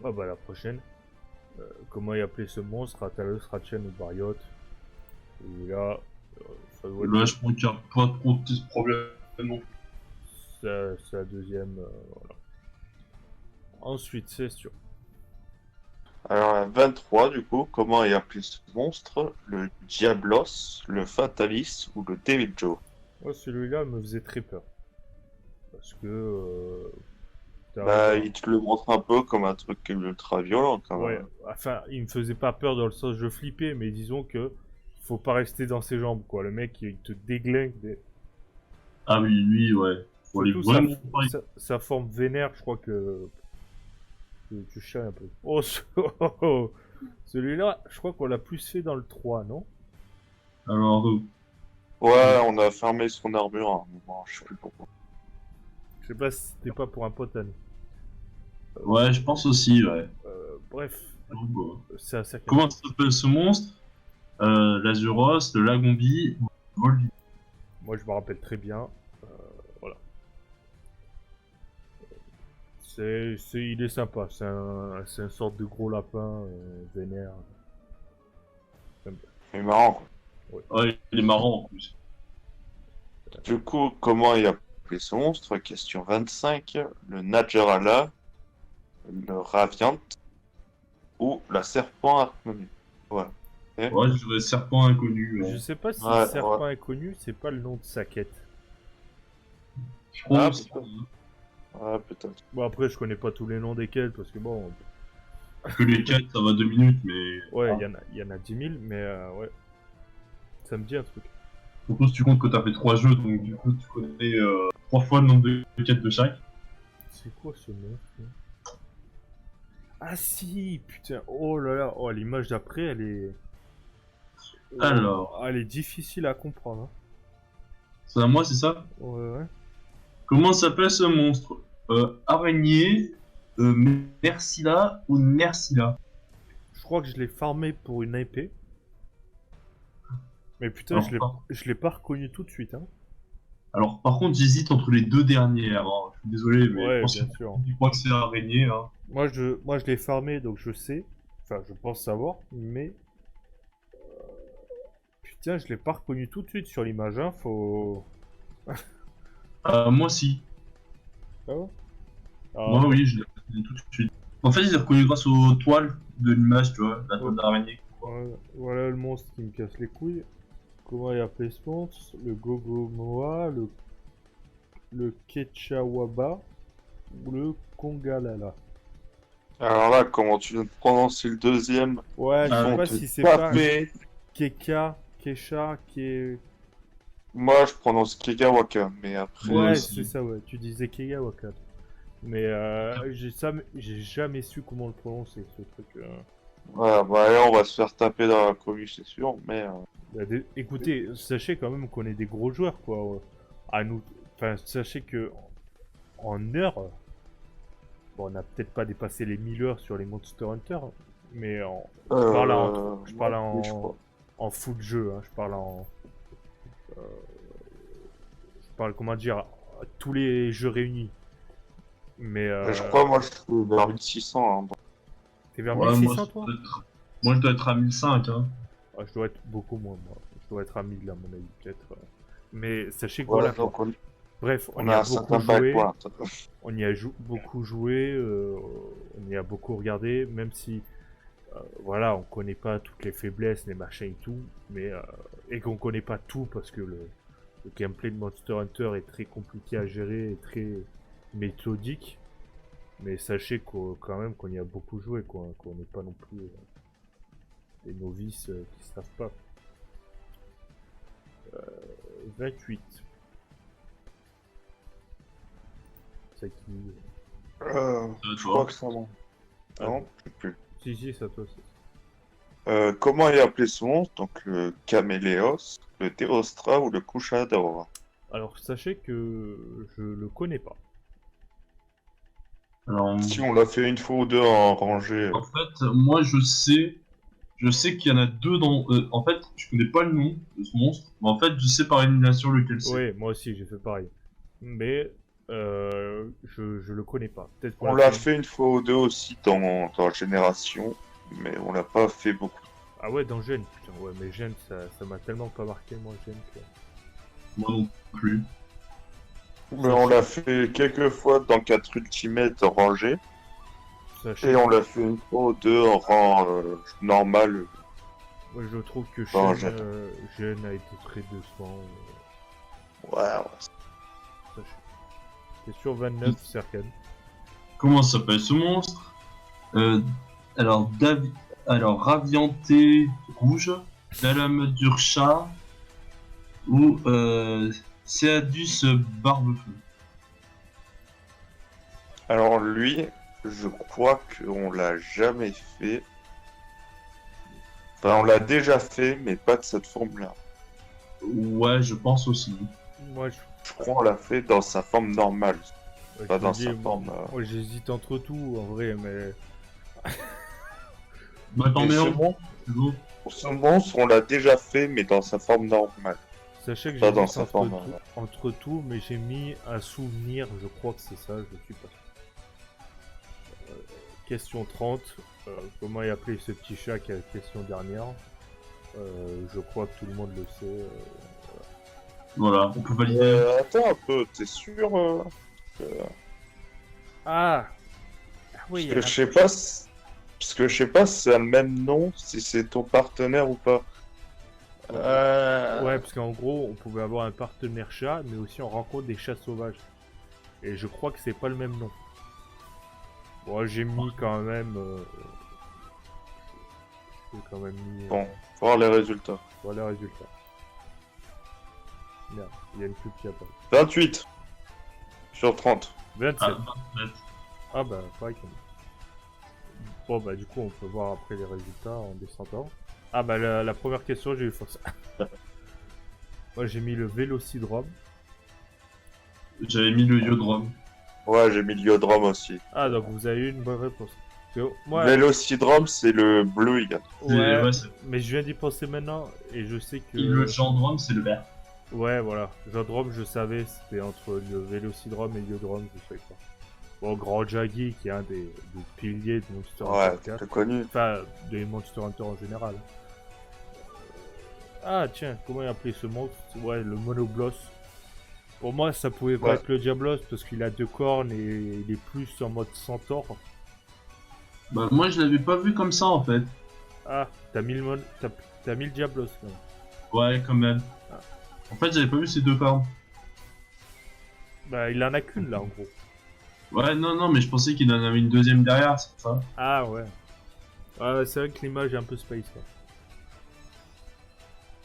[SPEAKER 1] Ah bah la prochaine. Comment y appeler ce monstre? Ratalos, Ratchen ou Bariot? Et là, ça doit être...
[SPEAKER 3] Là, je pense qu'il n'y a pas trop de problème. Non.
[SPEAKER 1] C'est la deuxième, voilà. Ensuite, c'est sûr.
[SPEAKER 2] alors 23, du coup, comment est appelé ce monstre? Le Diablos, le Fatalis ou le Devil Joe?
[SPEAKER 1] Moi, celui-là me faisait très peur. Parce que.
[SPEAKER 2] Bah, il te le montre un peu comme un truc ultra violent, quand
[SPEAKER 1] Ouais,
[SPEAKER 2] même.
[SPEAKER 1] enfin, il me faisait pas peur dans le sens je flippais, mais disons que faut pas rester dans ses jambes, quoi. Le mec, il te déglingue.
[SPEAKER 3] Ah oui, lui, ouais. Pour les
[SPEAKER 1] Surtout sa,
[SPEAKER 3] vraiment pas-
[SPEAKER 1] sa forme vénère, je crois que tu chiales un peu. Oh, oh. Celui-là, je crois qu'on l'a plus fait dans le 3, non?
[SPEAKER 3] Alors,
[SPEAKER 2] Ouais, on a fermé son armure à un moment, je sais plus pourquoi.
[SPEAKER 1] Je sais pas si c'était pas pour un pote à nous.
[SPEAKER 3] ouais, je pense aussi, ouais.
[SPEAKER 1] Bref,
[SPEAKER 3] Donc, bah,
[SPEAKER 1] c'est un cercle.
[SPEAKER 3] comment s'appelle ce monstre? L'Azuros, le Lagombi, Volvi.
[SPEAKER 1] Moi, je me rappelle très bien. Voilà. Il est sympa. C'est un sorte de gros lapin vénère.
[SPEAKER 2] C'est marrant, quoi.
[SPEAKER 3] Ouais, il est marrant en plus.
[SPEAKER 2] Du coup, comment est appelé ce monstre? Question 25. Le Nagerala, le Raviant ou la Serpent Harmonie. Ouais.
[SPEAKER 3] Ouais, je dirais serpent inconnu.
[SPEAKER 1] Je sais pas si
[SPEAKER 2] Ouais,
[SPEAKER 1] Serpent Inconnu, c'est pas le nom de sa quête.
[SPEAKER 3] Je pense
[SPEAKER 2] Ah,
[SPEAKER 3] aussi,
[SPEAKER 2] Ouais, peut-être.
[SPEAKER 1] Bon, après, je connais pas tous les noms des quêtes parce que bon.
[SPEAKER 3] que les 4 ça va 2 minutes, mais.
[SPEAKER 1] Ouais,
[SPEAKER 3] Ah.
[SPEAKER 1] il y en a 10 000, mais ouais. Ça me dit un truc.
[SPEAKER 3] Surtout si tu comptes que t'as fait 3 jeux, donc du coup tu connais 3 fois le nombre de quêtes de chaque.
[SPEAKER 1] C'est quoi ce nom? Ah si, putain, oh là là, oh l'image d'après elle est...
[SPEAKER 3] Alors.
[SPEAKER 1] Elle est difficile à comprendre. Hein.
[SPEAKER 3] C'est à moi, c'est ça?
[SPEAKER 1] Ouais.
[SPEAKER 3] Comment s'appelle ce monstre? Araignée, Nersila ou Nersila?
[SPEAKER 1] Je crois que je l'ai farmé pour une épée. Mais putain,
[SPEAKER 3] Alors,
[SPEAKER 1] je l'ai pas reconnu tout de suite. Hein.
[SPEAKER 3] alors, par contre, j'hésite entre les deux dernières. Hein. Je suis désolé, mais
[SPEAKER 1] Ouais,
[SPEAKER 3] je pense
[SPEAKER 1] bien sûr.
[SPEAKER 3] je crois que c'est araignée. Hein.
[SPEAKER 1] Moi je l'ai farmé donc je sais. Enfin, je pense savoir, mais... Putain, je l'ai pas reconnu tout de suite sur l'image, hein, faut...
[SPEAKER 3] Moi aussi.
[SPEAKER 1] Ah ouais.
[SPEAKER 3] Moi, oui, je l'ai reconnu tout de suite. En fait, je l'ai reconnu grâce aux toiles de l'image, tu vois, la toile d'araignée.
[SPEAKER 1] Voilà le monstre qui me casse les couilles. Comment il appelé ce monstre? Le Gogomoa, le Ketchawaba ou le Kongalala.
[SPEAKER 2] Alors là, comment tu viens de prononcer le deuxième?
[SPEAKER 1] Ouais, je
[SPEAKER 3] Ah,
[SPEAKER 1] sais
[SPEAKER 2] Ils
[SPEAKER 1] pas
[SPEAKER 2] vont
[SPEAKER 1] si
[SPEAKER 2] te
[SPEAKER 1] c'est pas
[SPEAKER 2] taper.
[SPEAKER 1] Kesha,
[SPEAKER 2] Moi, je prononce Kegawaka, mais après...
[SPEAKER 3] Moi
[SPEAKER 1] Ouais,
[SPEAKER 3] aussi.
[SPEAKER 1] c'est ça, ouais. Tu disais Kegawaka. Mais j'ai jamais su comment le prononcer, ce truc.
[SPEAKER 2] Ouais, bah là, on va se faire taper dans la commu, c'est sûr, mais...
[SPEAKER 1] Écoutez, sachez quand même qu'on est des gros joueurs, quoi. À nous... Enfin, sachez que en heures, bon, on n'a peut-être pas dépassé les 1000 heures sur les Monster Hunter, mais je parle
[SPEAKER 2] oui, je crois.
[SPEAKER 1] en full jeu, hein, je parle, comment dire, tous les jeux réunis. Mais
[SPEAKER 2] Mais je crois, moi, je suis vers 1600. Hein.
[SPEAKER 1] t'es vers
[SPEAKER 3] Ouais,
[SPEAKER 1] 1600 toi?
[SPEAKER 3] Moi, je dois être à 1005. Hein.
[SPEAKER 1] Ah, je dois être beaucoup moins, moi. Je dois être à 1000 à mon avis, peut-être. Mais sachez que
[SPEAKER 2] Voilà,
[SPEAKER 1] voilà.
[SPEAKER 2] donc
[SPEAKER 1] Bref,
[SPEAKER 2] on
[SPEAKER 1] y
[SPEAKER 2] a
[SPEAKER 1] a
[SPEAKER 2] un
[SPEAKER 1] beaucoup
[SPEAKER 2] certain
[SPEAKER 1] joué.
[SPEAKER 2] backpoint.
[SPEAKER 1] On y a beaucoup joué, on y a beaucoup regardé, même si voilà, on connaît pas toutes les faiblesses, les machins et tout, mais et qu'on connaît pas tout parce que le gameplay de Monster Hunter est très compliqué à gérer et très méthodique. Mais sachez quand même qu'on y a beaucoup joué, quoi, qu'on n'est pas non plus des novices qui savent pas. 28. C'est qui?
[SPEAKER 2] Je crois que ça va. Non, je sais plus.
[SPEAKER 1] Si, c'est à toi.
[SPEAKER 2] Comment est appelé ce monstre? Donc le Caméléos, le Théostra ou le Couchador?
[SPEAKER 1] Alors, sachez que je le connais pas.
[SPEAKER 3] Alors,
[SPEAKER 2] Si on l'a fait une fois ou deux en rangée.
[SPEAKER 3] en fait, moi, je sais qu'il y en a deux dans. En fait, je connais pas le nom de ce monstre, mais en fait, je sais par élimination lequel c'est.
[SPEAKER 1] Ouais, moi aussi, j'ai fait pareil. Mais je le connais pas. Peut-être qu'on
[SPEAKER 2] On l'a fait une fois ou deux aussi dans Génération, mais on l'a pas fait beaucoup.
[SPEAKER 1] Ah ouais, dans Gen, putain, ouais, mais Gen, ça m'a tellement pas marqué, moi, Gen, que...
[SPEAKER 3] Moi non plus.
[SPEAKER 2] Mais on l'a fait quelques fois dans 4 Ultimate rangées.
[SPEAKER 1] Sachez
[SPEAKER 2] Et on l'a fait une fois ou deux en rang normal.
[SPEAKER 1] moi, je trouve que
[SPEAKER 2] Bon,
[SPEAKER 1] Shen a été très décevant.
[SPEAKER 2] Ouais, ouais.
[SPEAKER 1] Sachez. Question 29, Serkan.
[SPEAKER 3] Comment s'appelle ce monstre? Alors, alors, Ravianté rouge, Dalamudurcha ou Seadus Barbefeu.
[SPEAKER 2] Alors lui, je crois qu'on l'a jamais fait. Enfin, on l'a déjà fait, mais pas de cette forme-là.
[SPEAKER 3] Ouais, je pense aussi.
[SPEAKER 1] Moi,
[SPEAKER 2] Je crois qu'on l'a fait dans sa forme normale. Pas
[SPEAKER 1] je
[SPEAKER 2] dans
[SPEAKER 1] vous dis,
[SPEAKER 2] sa forme.
[SPEAKER 1] moi, j'hésite entre tout en vrai, mais
[SPEAKER 3] Bah, t'en
[SPEAKER 2] Et
[SPEAKER 3] mets
[SPEAKER 2] ce
[SPEAKER 3] un.
[SPEAKER 2] monstre,
[SPEAKER 3] C'est bon.
[SPEAKER 2] ce monstre, on l'a déjà fait, mais dans sa forme normale.
[SPEAKER 1] sachez que
[SPEAKER 2] Pas dans
[SPEAKER 1] j'hésite
[SPEAKER 2] sa forme.
[SPEAKER 1] entre tout, mais j'ai mis un souvenir, je crois que c'est ça, je suis pas sûr. Question 30, comment est appelé ce petit chat qui a la question dernière? Je crois que tout le monde le sait.
[SPEAKER 3] Voilà, on peut valider.
[SPEAKER 2] Attends un peu, t'es sûr
[SPEAKER 1] Ah! Ah oui,
[SPEAKER 2] Parce que je sais pas. Parce que je sais pas si ça a le même nom, si c'est ton partenaire ou pas.
[SPEAKER 1] ouais, parce qu'en gros, on pouvait avoir un partenaire chat, mais aussi on rencontre des chats sauvages. Et je crois que c'est pas le même nom. Bon, j'ai mis quand même. J'ai quand même mis.
[SPEAKER 2] Bon, faut voir les résultats.
[SPEAKER 1] Voilà le résultat. Merde, il y a une pub qui apparaît.
[SPEAKER 2] 28 sur 30.
[SPEAKER 1] 27.
[SPEAKER 3] Ah, 27.
[SPEAKER 1] Ah bah, pareil comme. Bon bah, du coup, on peut voir après les résultats en descendant. Ah bah, la première question, j'ai eu fausse. Moi, j'ai mis le Vélocidrome.
[SPEAKER 3] J'avais mis le Yodrum.
[SPEAKER 2] Ouais, j'ai mis le Yodrum aussi.
[SPEAKER 1] Ah, donc vous avez eu une bonne réponse. Parce que moi,
[SPEAKER 2] Vélocidrome, c'est le bleu, il y a.
[SPEAKER 1] ouais,
[SPEAKER 3] Ouais, c'est-
[SPEAKER 1] mais je viens d'y penser maintenant et je sais que.
[SPEAKER 3] Et le Gendrum, c'est le vert.
[SPEAKER 1] Ouais, voilà. Jodrome, je savais, c'était entre le Vélocidrome et le Yodrome, je savais pas. Bon, Grand Jaggy, qui est un des piliers de Monster
[SPEAKER 2] Ouais,
[SPEAKER 1] Hunter
[SPEAKER 2] t'as
[SPEAKER 1] 4.
[SPEAKER 2] connu.
[SPEAKER 1] Enfin, des Monster Hunter en général. Ah, tiens, comment il appelé ce monstre? Ouais, le Monobloss. Pour moi, ça pouvait pas
[SPEAKER 2] Ouais.
[SPEAKER 1] être le Diablos parce qu'il a deux cornes et il est plus en mode centaure.
[SPEAKER 3] Bah, moi, je l'avais pas vu comme ça, en fait.
[SPEAKER 1] Ah, t'as mis t'as mis le Diablos quand même.
[SPEAKER 3] Ouais, quand même.
[SPEAKER 1] Ah.
[SPEAKER 3] En fait, j'avais pas vu ces deux formes.
[SPEAKER 1] Bah, il en a qu'une là en gros.
[SPEAKER 3] Ouais, non, mais je pensais qu'il en avait une deuxième derrière, c'est ça.
[SPEAKER 1] Ah ouais. Ouais, c'est vrai que l'image est un peu space quoi.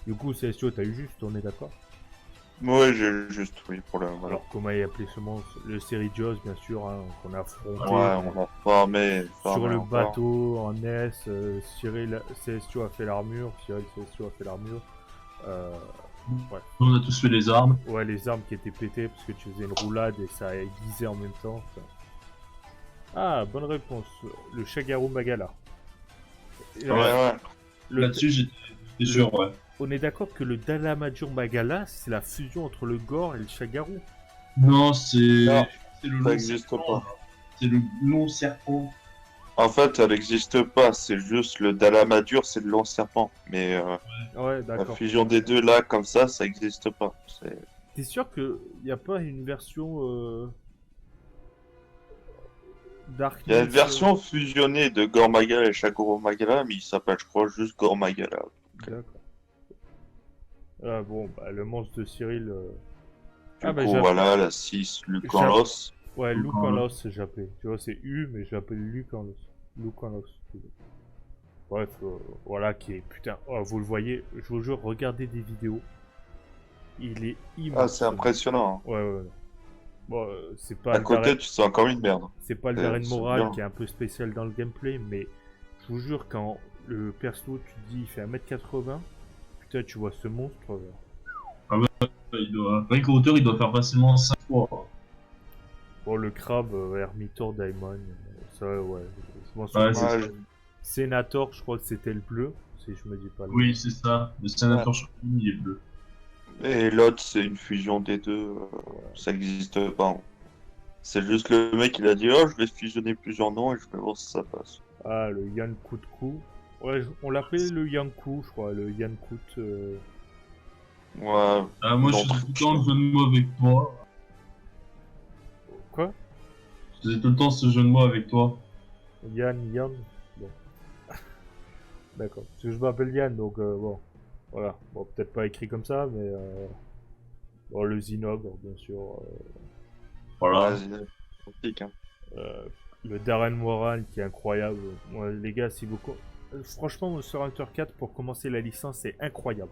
[SPEAKER 1] Du coup, CSTO, t'as eu juste, on est d'accord?
[SPEAKER 2] Ouais, j'ai juste, oui, pour le moment.
[SPEAKER 1] Alors, comment il appelé ce monstre? Le Seridios, bien sûr, hein, qu'on a affronté
[SPEAKER 2] Ouais, on a formé.
[SPEAKER 1] sur le
[SPEAKER 2] encore.
[SPEAKER 1] bateau en S. Cyril CSTO a fait l'armure. Cyril CSTO a fait l'armure.
[SPEAKER 3] On a tous fait les armes.
[SPEAKER 1] Ouais, les armes qui étaient pétées parce que tu faisais une roulade et ça aiguisait en même temps. Enfin. Ah, bonne réponse. Le Shagaru Magala. Et,
[SPEAKER 2] Ouais.
[SPEAKER 3] Là-dessus, j'étais sûr, ouais.
[SPEAKER 1] on est d'accord que le Dalamajur Magala, c'est la fusion entre le Gore et le Shagaru.
[SPEAKER 3] Non, c'est
[SPEAKER 2] Non,
[SPEAKER 3] c'est le
[SPEAKER 2] ça
[SPEAKER 3] long
[SPEAKER 2] n'existe
[SPEAKER 3] serpent.
[SPEAKER 2] pas.
[SPEAKER 3] C'est le long serpent.
[SPEAKER 2] En fait, ça n'existe pas. C'est juste le Dalamadur, c'est le long serpent. Mais
[SPEAKER 1] Ouais,
[SPEAKER 2] la
[SPEAKER 1] d'accord.
[SPEAKER 2] fusion des deux là, comme ça n'existe pas. C'est-
[SPEAKER 1] T'es sûr qu'il n'y a pas une version Dark
[SPEAKER 2] Il y a une
[SPEAKER 1] Knight,
[SPEAKER 2] version fusionnée de Gormagala et Shaguro Magala, mais il s'appelle, je crois, juste Gormagala.
[SPEAKER 1] D'accord. Ah bon, bah le monstre de Cyril.
[SPEAKER 2] Du
[SPEAKER 1] Ah bah
[SPEAKER 2] coup,
[SPEAKER 1] j'ai
[SPEAKER 2] voilà, la 6, Lucanlos.
[SPEAKER 1] ouais,
[SPEAKER 3] Donc,
[SPEAKER 1] Lucanlos j'ai appelé. Tu vois, c'est U, mais je l'appelle Lucanlos. Lucanlos. Bref, voilà qui est putain. Oh, vous le voyez, je vous jure, regardez des vidéos. Il est immense.
[SPEAKER 2] Ah, c'est impressionnant.
[SPEAKER 1] Ouais, ouais, ouais. Bon, c'est pas
[SPEAKER 2] À côté, tu sens comme une merde.
[SPEAKER 1] c'est pas le
[SPEAKER 2] c'est-
[SPEAKER 1] Darren
[SPEAKER 2] c'est
[SPEAKER 1] Moral
[SPEAKER 2] bien.
[SPEAKER 1] qui est un peu spécial dans le gameplay, mais je vous jure, quand le perso, tu te dis, il fait 1m80, putain, tu vois ce monstre.
[SPEAKER 3] Il doit... Rien qu'au hauteur, il doit faire facilement 5 fois.
[SPEAKER 1] Bon, le crabe, Hermitor, Daimon, ça, ouais, je m'en
[SPEAKER 3] Ouais,
[SPEAKER 1] souviens.
[SPEAKER 2] Ouais, je-
[SPEAKER 1] Senator, je crois que c'était le bleu, si je me dis pas le
[SPEAKER 3] Oui, c'est ça. Le sénateur Chopin, il est bleu.
[SPEAKER 2] Et l'autre, c'est une fusion des deux. Ça n'existe pas. C'est juste le mec, il a dit, oh, je vais fusionner plusieurs noms et je vais voir si ça passe.
[SPEAKER 1] Ah, le Yankutku. Ouais, on l'appelait le Yanku, je crois, le Yankut.
[SPEAKER 2] Ouais.
[SPEAKER 3] Ah, moi,
[SPEAKER 2] Non,
[SPEAKER 3] je faisais tout le temps le jeu de mots avec toi.
[SPEAKER 1] Quoi?
[SPEAKER 3] Je faisais tout le temps ce jeu de mots avec toi.
[SPEAKER 1] Yann. Bon. D'accord. Parce que je m'appelle Yann, donc bon. Voilà. Bon, peut-être pas écrit comme ça, mais bon, le Zinogre, bien sûr.
[SPEAKER 3] Voilà.
[SPEAKER 2] Vas-y, complique, hein.
[SPEAKER 1] Euh, le Darren Moran qui est incroyable. Moi, les gars, si vous... Franchement, Monster Hunter 4, pour commencer la licence, c'est incroyable.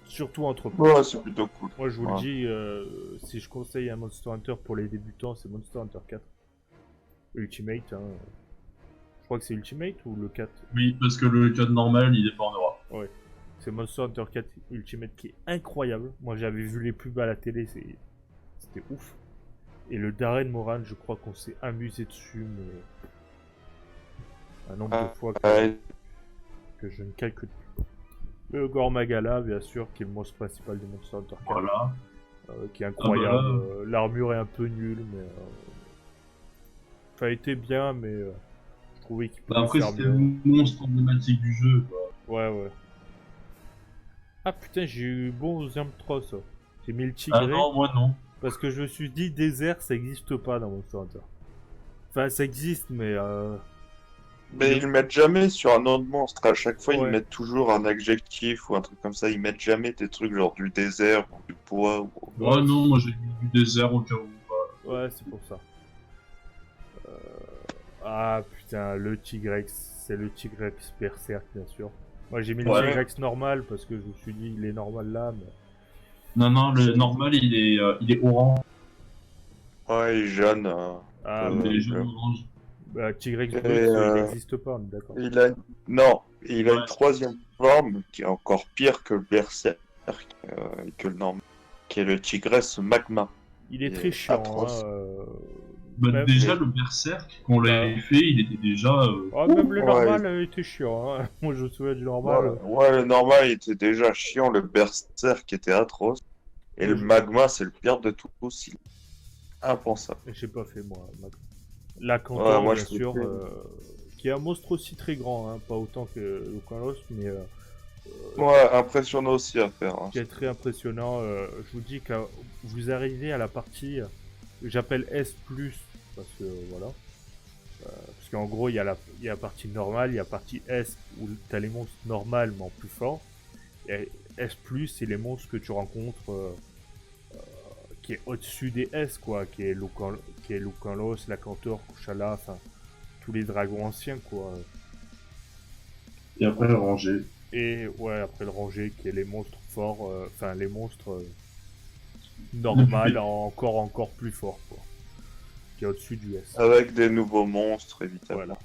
[SPEAKER 1] Surtout entre potes.
[SPEAKER 2] Ouais, c'est plutôt cool.
[SPEAKER 1] Moi, je vous le
[SPEAKER 2] Ouais.
[SPEAKER 1] dis, si je conseille un Monster Hunter pour les débutants, c'est Monster Hunter 4. Ultimate, hein. Je crois que c'est Ultimate ou le 4?
[SPEAKER 3] Oui, parce que le code normal, il est pas en Europe.
[SPEAKER 1] Ouais. C'est Monster Hunter 4 Ultimate qui est incroyable. Moi, j'avais vu les pubs à la télé, c'était ouf. Et le Darren Moran, je crois qu'on s'est amusé dessus, mais un nombre de fois que je ne calcule plus. Le Gormagala, bien sûr, qui est le monstre principal de Monster Hunter 4.
[SPEAKER 3] Voilà.
[SPEAKER 1] Qui est incroyable.
[SPEAKER 3] Ah bah
[SPEAKER 1] L'armure est un peu nulle, mais ça a été bien, mais je trouvais qu'il pouvait
[SPEAKER 3] Après,
[SPEAKER 1] faire
[SPEAKER 3] c'était
[SPEAKER 1] mieux.
[SPEAKER 3] le monstre emblématique du jeu, quoi.
[SPEAKER 1] Ouais. Ah putain, j'ai eu bon aux Tros. J'ai mis le
[SPEAKER 3] Ah
[SPEAKER 1] Tigré
[SPEAKER 3] non, moi non.
[SPEAKER 1] parce que je me suis dit désert, ça existe pas dans Monster Hunter. Enfin, ça existe, mais
[SPEAKER 2] Mais ils le mettent jamais sur un nom de monstre. À chaque fois, ils
[SPEAKER 1] Ouais.
[SPEAKER 2] mettent toujours un adjectif ou un truc comme ça. Ils mettent jamais des trucs genre du désert ou du bois. Ou...
[SPEAKER 3] Ouais, non, moi j'ai mis du désert au cas où.
[SPEAKER 1] ouais, c'est pour ça. Ah putain, le Tigrex, c'est le Tigrex Berserk, bien sûr. Moi, j'ai mis le
[SPEAKER 3] Ouais.
[SPEAKER 1] Tigrex normal parce que je me suis dit il est normal là, mais
[SPEAKER 3] Non, le normal, il est orange.
[SPEAKER 2] Ouais, il est jaune.
[SPEAKER 1] ah
[SPEAKER 3] Il
[SPEAKER 1] bah,
[SPEAKER 3] est jaune orange.
[SPEAKER 1] Tigrex
[SPEAKER 2] Et,
[SPEAKER 1] brut, il n'existe pas, on est d'accord.
[SPEAKER 2] il a... Non, il a
[SPEAKER 3] Ouais.
[SPEAKER 2] une troisième forme qui est encore pire que le berserk et que le normal, qui est le tigresse magma.
[SPEAKER 1] Il est
[SPEAKER 2] Il
[SPEAKER 1] très
[SPEAKER 2] est
[SPEAKER 1] chiant,
[SPEAKER 2] atroce.
[SPEAKER 1] hein.
[SPEAKER 3] Bah,
[SPEAKER 1] Même-
[SPEAKER 3] déjà, le berserk, quand on l'avait
[SPEAKER 1] Bah.
[SPEAKER 3] fait, il était déjà.
[SPEAKER 1] Ah, même le
[SPEAKER 2] Ouais.
[SPEAKER 1] normal était chiant, hein. Moi, je me souviens du normal.
[SPEAKER 2] Ouais, le normal il était déjà chiant, le berserk était atroce. Et
[SPEAKER 1] Moi,
[SPEAKER 2] le magma, c'est le pire de tout aussi. Impensable.
[SPEAKER 1] J'ai pas fait, moi. La
[SPEAKER 2] Ouais,
[SPEAKER 1] Cantor,
[SPEAKER 2] moi,
[SPEAKER 1] bien
[SPEAKER 2] je l'ai
[SPEAKER 1] sûr,
[SPEAKER 2] fait.
[SPEAKER 1] qui est un monstre aussi très grand, hein. Pas autant que le Kalos, mais
[SPEAKER 2] Ouais, impressionnant aussi à faire. Hein.
[SPEAKER 1] qui est très impressionnant. Je vous dis que vous arrivez à la partie que j'appelle S+, parce que voilà. Parce qu'en gros, il y a la partie normale, il y a la partie S où tu as les monstres normales mais en plus fort. Et S+, c'est les monstres que tu rencontres qui est au-dessus des S, quoi, qui est Lucanlos, la Cantor, Kushala, enfin tous les dragons anciens, quoi.
[SPEAKER 3] Et après, rangé.
[SPEAKER 1] Et ouais, après le rangé, qui est les monstres forts, enfin les monstres normales, encore plus forts, quoi. Qui est au-dessus du S.
[SPEAKER 2] Avec des nouveaux monstres, évidemment.
[SPEAKER 1] Voilà.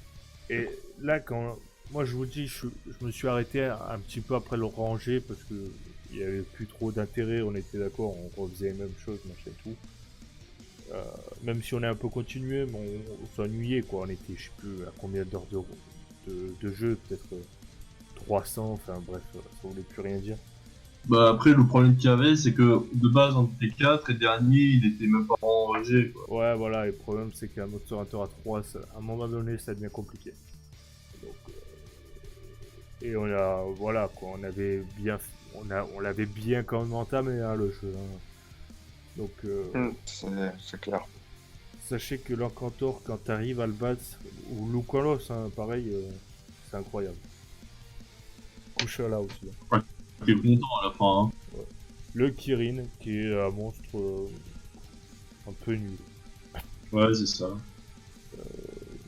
[SPEAKER 1] Et là, quand moi je vous dis, je me suis arrêté un petit peu après le rangé parce que il y avait plus trop d'intérêt. On était d'accord, on refaisait les mêmes choses, machin et tout. Même si on a un peu continué, mais on s'ennuyait, quoi. On était, je sais plus à combien d'heures de jeu, peut-être 300. Enfin bref, ça voulait plus rien dire.
[SPEAKER 3] Bah, après, le problème qu'il y avait, c'est que de base, on était 4 et dernier, il était même pas rangé, quoi.
[SPEAKER 1] Ouais, voilà. Et le problème, c'est qu'un Monster Hunter à 3, à un moment donné, ça devient compliqué. Donc, et on a, voilà, quoi. On avait bien, on l'avait bien quand même entamé, hein, le jeu. Hein. Donc,
[SPEAKER 2] C'est clair.
[SPEAKER 1] sachez que l'Encantor, quand t'arrives à le battre, ou Lucalos, hein, pareil, c'est incroyable. Kushala aussi. Hein.
[SPEAKER 3] J'étais content à la fin, hein.
[SPEAKER 1] Le Kirin, qui est un monstre un peu nul.
[SPEAKER 3] Ouais, c'est ça.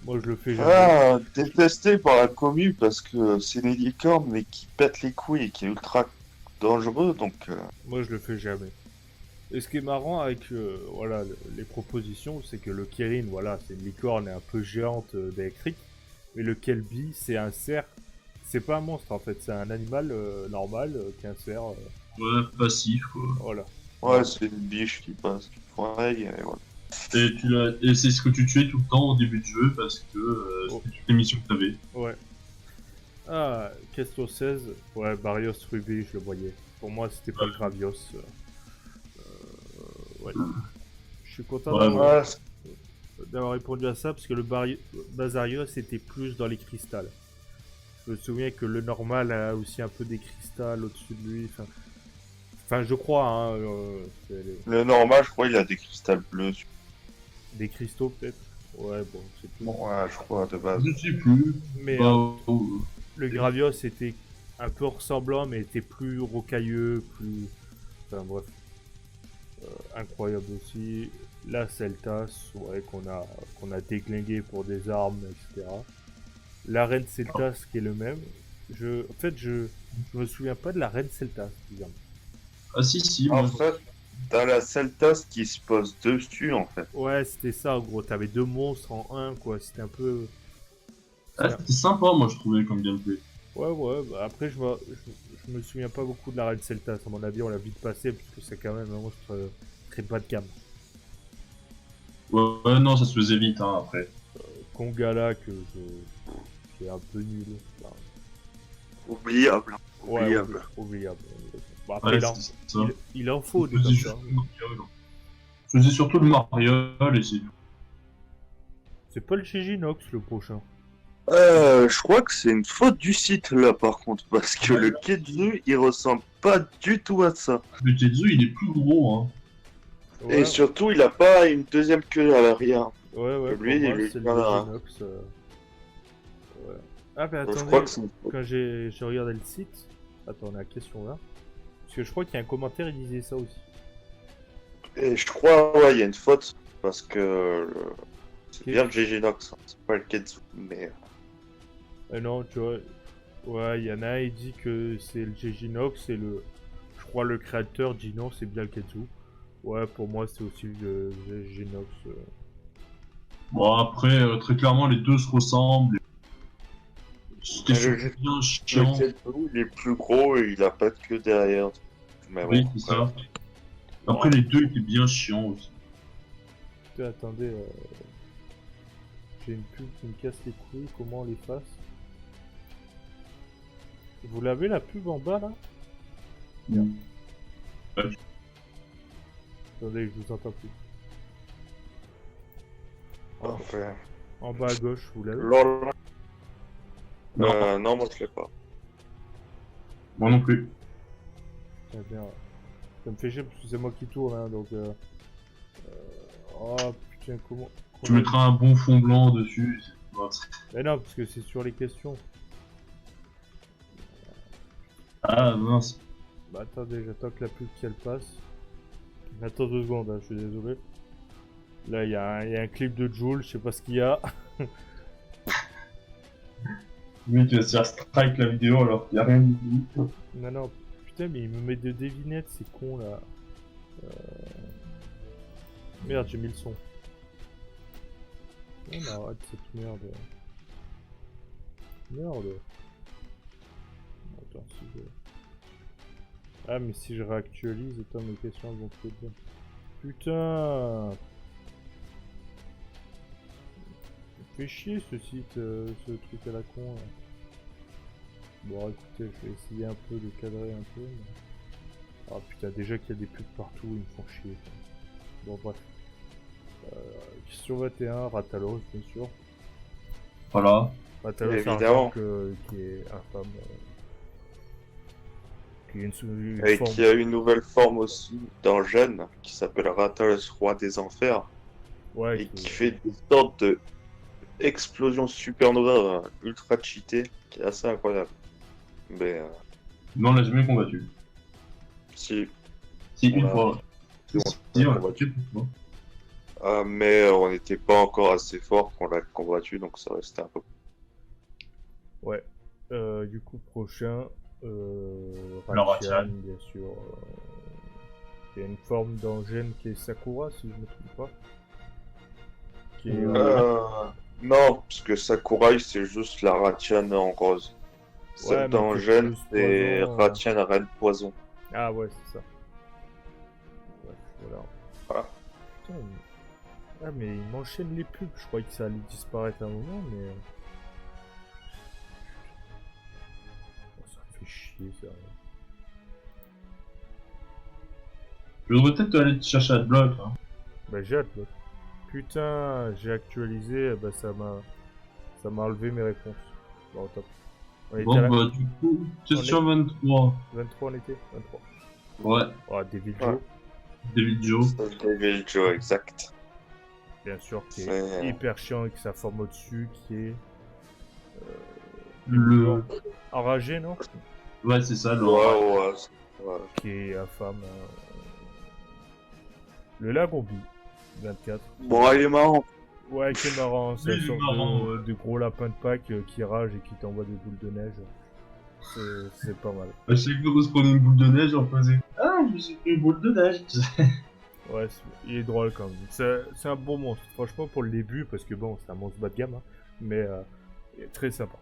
[SPEAKER 1] Moi, je le fais jamais.
[SPEAKER 2] Ah, détesté par la commu parce que c'est une licorne mais qui pète les couilles et qui est ultra dangereux donc.
[SPEAKER 1] Moi, je le fais jamais. Et ce qui est marrant avec voilà, les propositions, c'est que le Kirin, voilà, c'est une licorne un peu géante d'électrique. Mais le Kelby, c'est un cerf. C'est pas un monstre en fait, c'est un animal normal qui est un cerf.
[SPEAKER 3] Ouais, passif, quoi.
[SPEAKER 1] Voilà.
[SPEAKER 2] Ouais, c'est une biche qui passe du foirail et voilà.
[SPEAKER 3] Et c'est ce que tu tuais tout le temps au début du jeu parce que
[SPEAKER 1] Oh.
[SPEAKER 3] c'était toutes les missions que t'avais.
[SPEAKER 1] Ouais. Ah, question 16. Ouais, Barrios Ruby, je le voyais. Pour moi, c'était pas le Gravios. Ouais. Je suis content
[SPEAKER 3] Ouais,
[SPEAKER 1] d'avoir répondu à ça parce que le Bazarios était plus dans les cristals. Je me souviens que le normal a aussi un peu des cristals au-dessus de lui. Enfin, je crois, hein. C'est
[SPEAKER 2] Le normal, je crois, il a des cristals bleus.
[SPEAKER 1] des cristaux peut-être. Ouais, bon, c'est plus.
[SPEAKER 2] Bon, ouais, je crois, de base.
[SPEAKER 3] Je sais plus.
[SPEAKER 1] Mais
[SPEAKER 3] Bah,
[SPEAKER 1] le Gravios était un peu ressemblant, mais était plus rocailleux, plus. Enfin bref. Incroyable aussi. La Celtas, ouais, qu'on a déglingué pour des armes, etc. La Reine Celtas qui est le même. En fait, je me souviens pas de la Reine Celtas, bizarrement.
[SPEAKER 3] Ah si,
[SPEAKER 2] En
[SPEAKER 3] moi,
[SPEAKER 2] fait, t'as la Celtas qui se pose dessus, en fait.
[SPEAKER 1] Ouais, c'était ça, en gros. T'avais deux monstres en un, quoi. C'était un peu.
[SPEAKER 3] ah, c'était sympa, moi, je trouvais, comme gameplay.
[SPEAKER 1] Ouais, bah après, je me souviens pas beaucoup de la Reine Celtas. À mon avis, on l'a vite passé, parce que c'est quand même un monstre très bas de gamme.
[SPEAKER 3] Ouais, non, ça se faisait vite, hein, après.
[SPEAKER 1] Kongala, qui est un peu nul. Enfin,
[SPEAKER 2] Oubliable.
[SPEAKER 1] ouais,
[SPEAKER 2] Oubliable.
[SPEAKER 1] oubliable. Bon, après,
[SPEAKER 3] Ouais,
[SPEAKER 1] il en,
[SPEAKER 3] c'est ça.
[SPEAKER 1] il en faut
[SPEAKER 3] Je
[SPEAKER 1] des
[SPEAKER 3] faisais
[SPEAKER 1] comme
[SPEAKER 3] juste
[SPEAKER 1] ça.
[SPEAKER 3] le mariole. Je faisais surtout le mariole et c'est tout.
[SPEAKER 1] C'est pas le Shijinox le prochain.
[SPEAKER 2] Je crois que c'est une faute du site là par contre, parce que le Ketsu il ressemble pas du tout à ça.
[SPEAKER 3] Le Tetsu, il est plus gros, hein.
[SPEAKER 1] Ouais,
[SPEAKER 2] Et surtout, il a pas une deuxième queue à l'arrière.
[SPEAKER 1] ouais, pour
[SPEAKER 2] lui,
[SPEAKER 1] moi,
[SPEAKER 2] il est
[SPEAKER 1] c'est le
[SPEAKER 2] pas-
[SPEAKER 1] Shijinox. Ouais. Ah, mais
[SPEAKER 2] Je
[SPEAKER 1] attendez,
[SPEAKER 2] crois que c'est une faute.
[SPEAKER 1] quand j'ai regardé le site. Attends, on a la question là. Parce que je crois qu'il y a un commentaire, il disait ça aussi.
[SPEAKER 2] Et je crois, ouais, il y a une faute, parce que c'est
[SPEAKER 1] Ok.
[SPEAKER 2] bien le GG-Nox, hein, c'est pas le Ketsu, mais...
[SPEAKER 1] Non, tu vois. Ouais, il y en a un, il dit que c'est le Shijinox et je crois le créateur dit non, c'est bien le Ketsu. Ouais, pour moi, c'est aussi le Shijinox.
[SPEAKER 3] Bon, après, très clairement, les deux se ressemblent. C'était
[SPEAKER 2] Mais
[SPEAKER 3] surtout bien
[SPEAKER 2] Le
[SPEAKER 3] chiant.
[SPEAKER 2] Ketsu, il est plus gros et il a pas de queue derrière. Mais
[SPEAKER 3] Oui,
[SPEAKER 2] bon,
[SPEAKER 3] c'est ça. Après, les deux étaient bien chiants aussi.
[SPEAKER 1] Putain, attendez, j'ai une pub qui me casse les couilles, comment on les fasse? Vous l'avez la pub en bas là? Bien.
[SPEAKER 3] Ouais.
[SPEAKER 1] Attendez, je vous entends plus. En,
[SPEAKER 2] enfin...
[SPEAKER 1] en bas à gauche, vous l'avez?
[SPEAKER 2] LOL.
[SPEAKER 3] Non.
[SPEAKER 2] Non, moi je l'ai pas.
[SPEAKER 3] Moi non plus.
[SPEAKER 1] Très bien. Ça me fait chier parce que c'est moi qui tourne, hein, donc... Oh putain, comment...
[SPEAKER 3] Tu mettras un bon fond blanc dessus.
[SPEAKER 1] Mais non, parce que c'est sur les questions.
[SPEAKER 3] Ah mince.
[SPEAKER 1] Bah attendez, j'attends que la pub qu'elle passe. Attends 2 secondes, hein, je suis désolé. Là, il y a un clip de Joule, je sais pas ce qu'il y a.
[SPEAKER 3] Oui, tu vas se faire strike la vidéo alors qu'il n'y a rien du tout.
[SPEAKER 1] Non, putain, mais il me met de devinettes, c'est con là. Merde, j'ai mis le son. Oh, non, arrête cette merde. Merde. Attends, si je... Ah, mais si je réactualise, attends, mes questions elles vont plus bien. Putain! Fait chier ce site, ce truc à la con là. Bon, écoutez, je vais essayer un peu de cadrer un peu. Mais... Ah putain, déjà qu'il y a des pubs partout, ils me font chier. Quoi. Bon, bref. Question 21, Ratalos, bien sûr.
[SPEAKER 3] Voilà.
[SPEAKER 1] Ratalos,
[SPEAKER 2] Évidemment.
[SPEAKER 1] qui est infâme. Qui est une
[SPEAKER 2] Et
[SPEAKER 1] forme.
[SPEAKER 2] qui a une nouvelle forme aussi dans Jeune, qui s'appelle Rathalos, roi des enfers,
[SPEAKER 1] Ouais,
[SPEAKER 2] et qui fait des sortes de explosions supernova ultra cheatées, qui est assez incroyable. Mais
[SPEAKER 3] Mais on l'a jamais combattu.
[SPEAKER 2] si,
[SPEAKER 3] Si, une
[SPEAKER 2] Ouais.
[SPEAKER 3] fois.
[SPEAKER 2] Si,
[SPEAKER 3] Si,
[SPEAKER 2] on
[SPEAKER 3] on
[SPEAKER 2] l'a
[SPEAKER 3] l'a combattu une fois.
[SPEAKER 2] mais on n'était pas encore assez fort qu'on l'a combattu, donc ça restait un peu.
[SPEAKER 1] Ouais. Du coup, prochain.
[SPEAKER 3] Le
[SPEAKER 1] Ratchan,
[SPEAKER 3] Ratchan.
[SPEAKER 1] bien sûr. Il y a une forme d'Angène qui est Sakura, si je me trompe pas. Qui est.
[SPEAKER 2] Non, parce que Sakurai c'est juste la Ratchan en rose.
[SPEAKER 1] Ouais,
[SPEAKER 2] Celle
[SPEAKER 1] mais
[SPEAKER 2] dans
[SPEAKER 1] qui est
[SPEAKER 2] Jeune,
[SPEAKER 1] plus
[SPEAKER 2] c'est
[SPEAKER 1] poison,
[SPEAKER 2] Ratchan Reine Poison.
[SPEAKER 1] Ah ouais, c'est ça. Ouais, voilà.
[SPEAKER 2] Voilà.
[SPEAKER 1] Putain, ah, mais il m'enchaîne les pubs. Je croyais que ça allait disparaître à un moment, mais. Oh, ça me fait chier, ça.
[SPEAKER 3] Je devrais peut-être aller te chercher à bloc. Hein.
[SPEAKER 1] Bah, j'ai hâte, là. Putain, j'ai actualisé, bah ça m'a enlevé mes réponses. Bon, top. On était
[SPEAKER 3] Bon,
[SPEAKER 1] à la...
[SPEAKER 3] bah, du coup, question 23.
[SPEAKER 1] 23, on était 23.
[SPEAKER 3] Ouais,
[SPEAKER 1] Oh, Devil
[SPEAKER 2] Ouais.
[SPEAKER 1] Joe.
[SPEAKER 3] David Joe.
[SPEAKER 2] Devil Joe, exact.
[SPEAKER 1] Bien sûr, qui est
[SPEAKER 2] C'est-
[SPEAKER 1] hyper chiant avec sa forme au-dessus, qui est
[SPEAKER 3] Le.
[SPEAKER 1] enragé, non?
[SPEAKER 3] Ouais, c'est ça, le.
[SPEAKER 2] Ouais.
[SPEAKER 1] Qui est infâme. Le Lagombi, 24.
[SPEAKER 2] Bon, il est marrant.
[SPEAKER 1] Ouais, qui est marrant, c'est
[SPEAKER 3] Oui,
[SPEAKER 1] une
[SPEAKER 3] il est
[SPEAKER 1] sorte
[SPEAKER 3] marrant,
[SPEAKER 1] de gros lapin de Pâques qui rage et qui t'envoie des boules de neige. C'est pas mal.
[SPEAKER 3] À chaque fois qu'on se prenait une boule de neige, on faisait Ah, je me suis pris une boule de neige.
[SPEAKER 1] Ouais, il est drôle quand même. C'est un bon monstre, franchement, pour le début, parce que bon, c'est un monstre bas de gamme, hein, mais il est très sympa.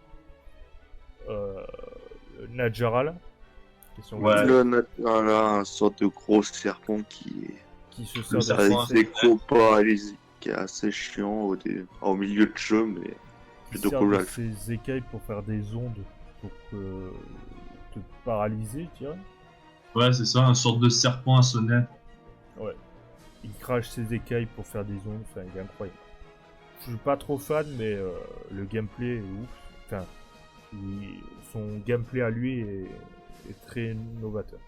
[SPEAKER 1] Nadjaral, qui sont
[SPEAKER 3] Ouais.
[SPEAKER 2] Voilà, un sorte de gros serpent
[SPEAKER 1] qui se
[SPEAKER 3] Le
[SPEAKER 1] sert
[SPEAKER 3] serpent,
[SPEAKER 1] de
[SPEAKER 2] avec des gros paralysiques, qui est assez chiant au milieu de jeu, mais
[SPEAKER 1] qui
[SPEAKER 2] plutôt
[SPEAKER 1] sert
[SPEAKER 2] cool
[SPEAKER 1] de
[SPEAKER 2] à le faire.
[SPEAKER 1] ses écailles pour faire des ondes pour te paralyser, tu vois.
[SPEAKER 3] Ouais, c'est ça, un sorte de serpent à sonnette.
[SPEAKER 1] Ouais. Il crache ses écailles pour faire des ondes, enfin, il est incroyable. Je suis pas trop fan, mais le gameplay est ouf. Enfin, son gameplay à lui est très novateur.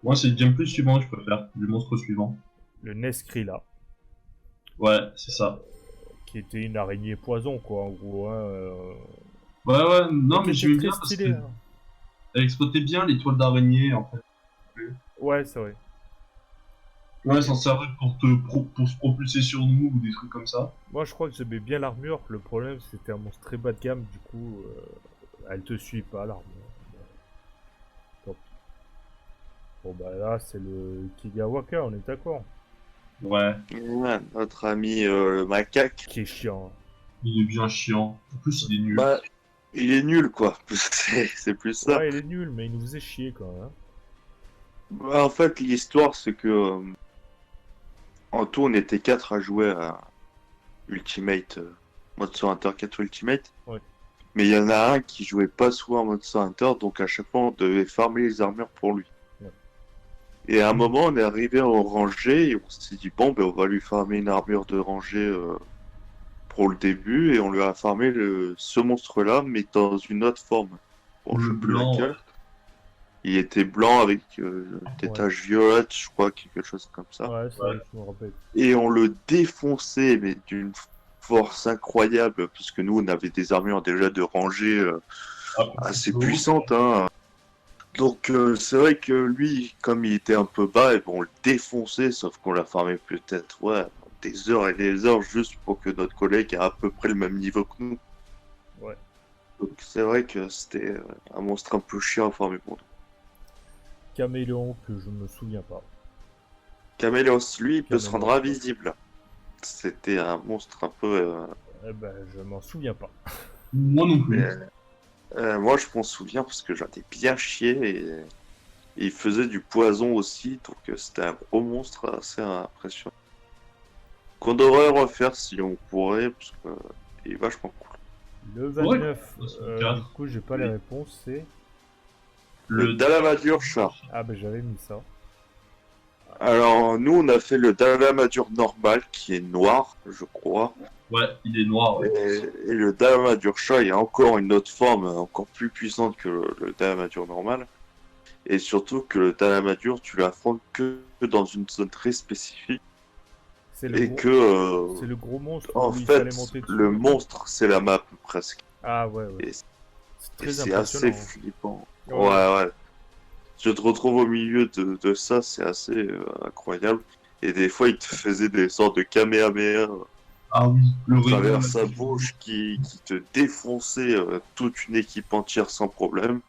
[SPEAKER 3] Moi, c'est le gameplay suivant que je préfère, du monstre suivant.
[SPEAKER 1] Le Neskrila,
[SPEAKER 3] Ouais, c'est ça.
[SPEAKER 1] qui était une araignée poison, quoi, en gros. Hein,
[SPEAKER 3] Ouais, non,
[SPEAKER 1] qui
[SPEAKER 3] mais
[SPEAKER 1] était
[SPEAKER 3] j'aimais
[SPEAKER 1] très
[SPEAKER 3] bien parce
[SPEAKER 1] stylé,
[SPEAKER 3] que
[SPEAKER 1] hein.
[SPEAKER 3] elle exploitait bien les toiles d'araignée, en fait.
[SPEAKER 1] Ouais, c'est vrai.
[SPEAKER 3] Ouais, s'en servait pour se propulser sur nous ou des trucs comme ça.
[SPEAKER 1] Moi, je crois que j'aimais bien l'armure. Le problème, c'était un monstre très bas de gamme. Du coup, elle te suit pas, l'armure. Tant pis. Bon, bah là, c'est le Kigawaka, on est d'accord.
[SPEAKER 3] Ouais,
[SPEAKER 2] Ouais, notre ami le macaque,
[SPEAKER 1] Qui est chiant. Hein.
[SPEAKER 3] il est bien chiant. En plus, il est nul.
[SPEAKER 2] bah, il est nul, quoi. C'est plus ça.
[SPEAKER 1] Ouais, il est nul, mais il nous faisait chier quand même. Hein.
[SPEAKER 2] Bah, en fait, l'histoire, c'est que en tout, on était 4 à jouer à Ultimate, Monster Hunter 4 Ultimate.
[SPEAKER 1] Ouais.
[SPEAKER 2] Mais il y en a un qui jouait pas souvent à Monster Hunter, donc à chaque fois, on devait farmer les armures pour lui.
[SPEAKER 1] Ouais.
[SPEAKER 2] Et à un moment, on est arrivé au rangé et on s'est dit, bon, ben, on va lui farmer une armure de rangée pour le début, et on lui a farmé ce monstre-là, mais dans une autre forme. Bon, je
[SPEAKER 3] Le
[SPEAKER 2] sais plus
[SPEAKER 3] blanc,
[SPEAKER 2] laquelle. Il était blanc avec des
[SPEAKER 1] Ouais.
[SPEAKER 2] taches violettes, je crois, quelque chose comme ça.
[SPEAKER 1] Ouais, ça,
[SPEAKER 3] Ouais.
[SPEAKER 1] je me rappelle.
[SPEAKER 2] Et on le défonçait, mais d'une force incroyable, puisque nous, on avait des armures déjà de rangée assez puissantes. Hein. Donc c'est vrai que lui, comme il était un peu bas, et bon, on le défonçait, sauf qu'on l'a farmé peut-être des heures et des heures juste pour que notre collègue ait à peu près le même niveau que nous.
[SPEAKER 1] Ouais.
[SPEAKER 2] Donc c'est vrai que c'était un monstre un peu chiant à farmer pour nous.
[SPEAKER 1] Caméléon, que je me souviens pas.
[SPEAKER 2] Caméléos, lui, il peut se
[SPEAKER 1] Caméléon.
[SPEAKER 2] rendre invisible. C'était un monstre un peu...
[SPEAKER 1] Eh ben, je m'en souviens pas.
[SPEAKER 3] Moi non plus.
[SPEAKER 2] mais, moi, je m'en souviens parce que j'en ai bien chié et il faisait du poison aussi, donc c'était un gros monstre assez impressionnant. Qu'on devrait refaire si on pourrait, parce que il est vachement cool.
[SPEAKER 1] Le 29,
[SPEAKER 3] Ouais, 64.
[SPEAKER 1] du coup, j'ai pas les réponses, c'est...
[SPEAKER 2] Le Dalamadur chat.
[SPEAKER 1] Ah ben, j'avais mis ça.
[SPEAKER 2] Alors, nous, on a fait le Dalamadur normal, qui est noir, je crois.
[SPEAKER 3] Ouais, il est noir. Ouais.
[SPEAKER 2] Et le Dalamadur chat, il y a encore une autre forme, encore plus puissante que le Dalamadur normal. Et surtout que le Dalamadur, tu l'affrontes que dans une zone très spécifique.
[SPEAKER 1] C'est le,
[SPEAKER 2] Et
[SPEAKER 1] gros...
[SPEAKER 2] que,
[SPEAKER 1] c'est le gros monstre
[SPEAKER 2] en
[SPEAKER 1] où il
[SPEAKER 2] fait,
[SPEAKER 1] fallait monter dessus.
[SPEAKER 2] le monstre, c'est la map presque.
[SPEAKER 1] Ah ouais, ouais.
[SPEAKER 2] Et
[SPEAKER 1] C'est
[SPEAKER 2] Et
[SPEAKER 1] très
[SPEAKER 2] c'est
[SPEAKER 1] impressionnant.
[SPEAKER 2] assez flippant.
[SPEAKER 1] Ouais.
[SPEAKER 2] Ouais. Tu te retrouves au milieu de ça, c'est assez incroyable. Et des fois, il te faisait des sortes de kamehameha
[SPEAKER 3] Ah oui, le
[SPEAKER 2] à travers
[SPEAKER 3] rayon.
[SPEAKER 2] sa bouche qui te défonçait toute une équipe entière sans problème.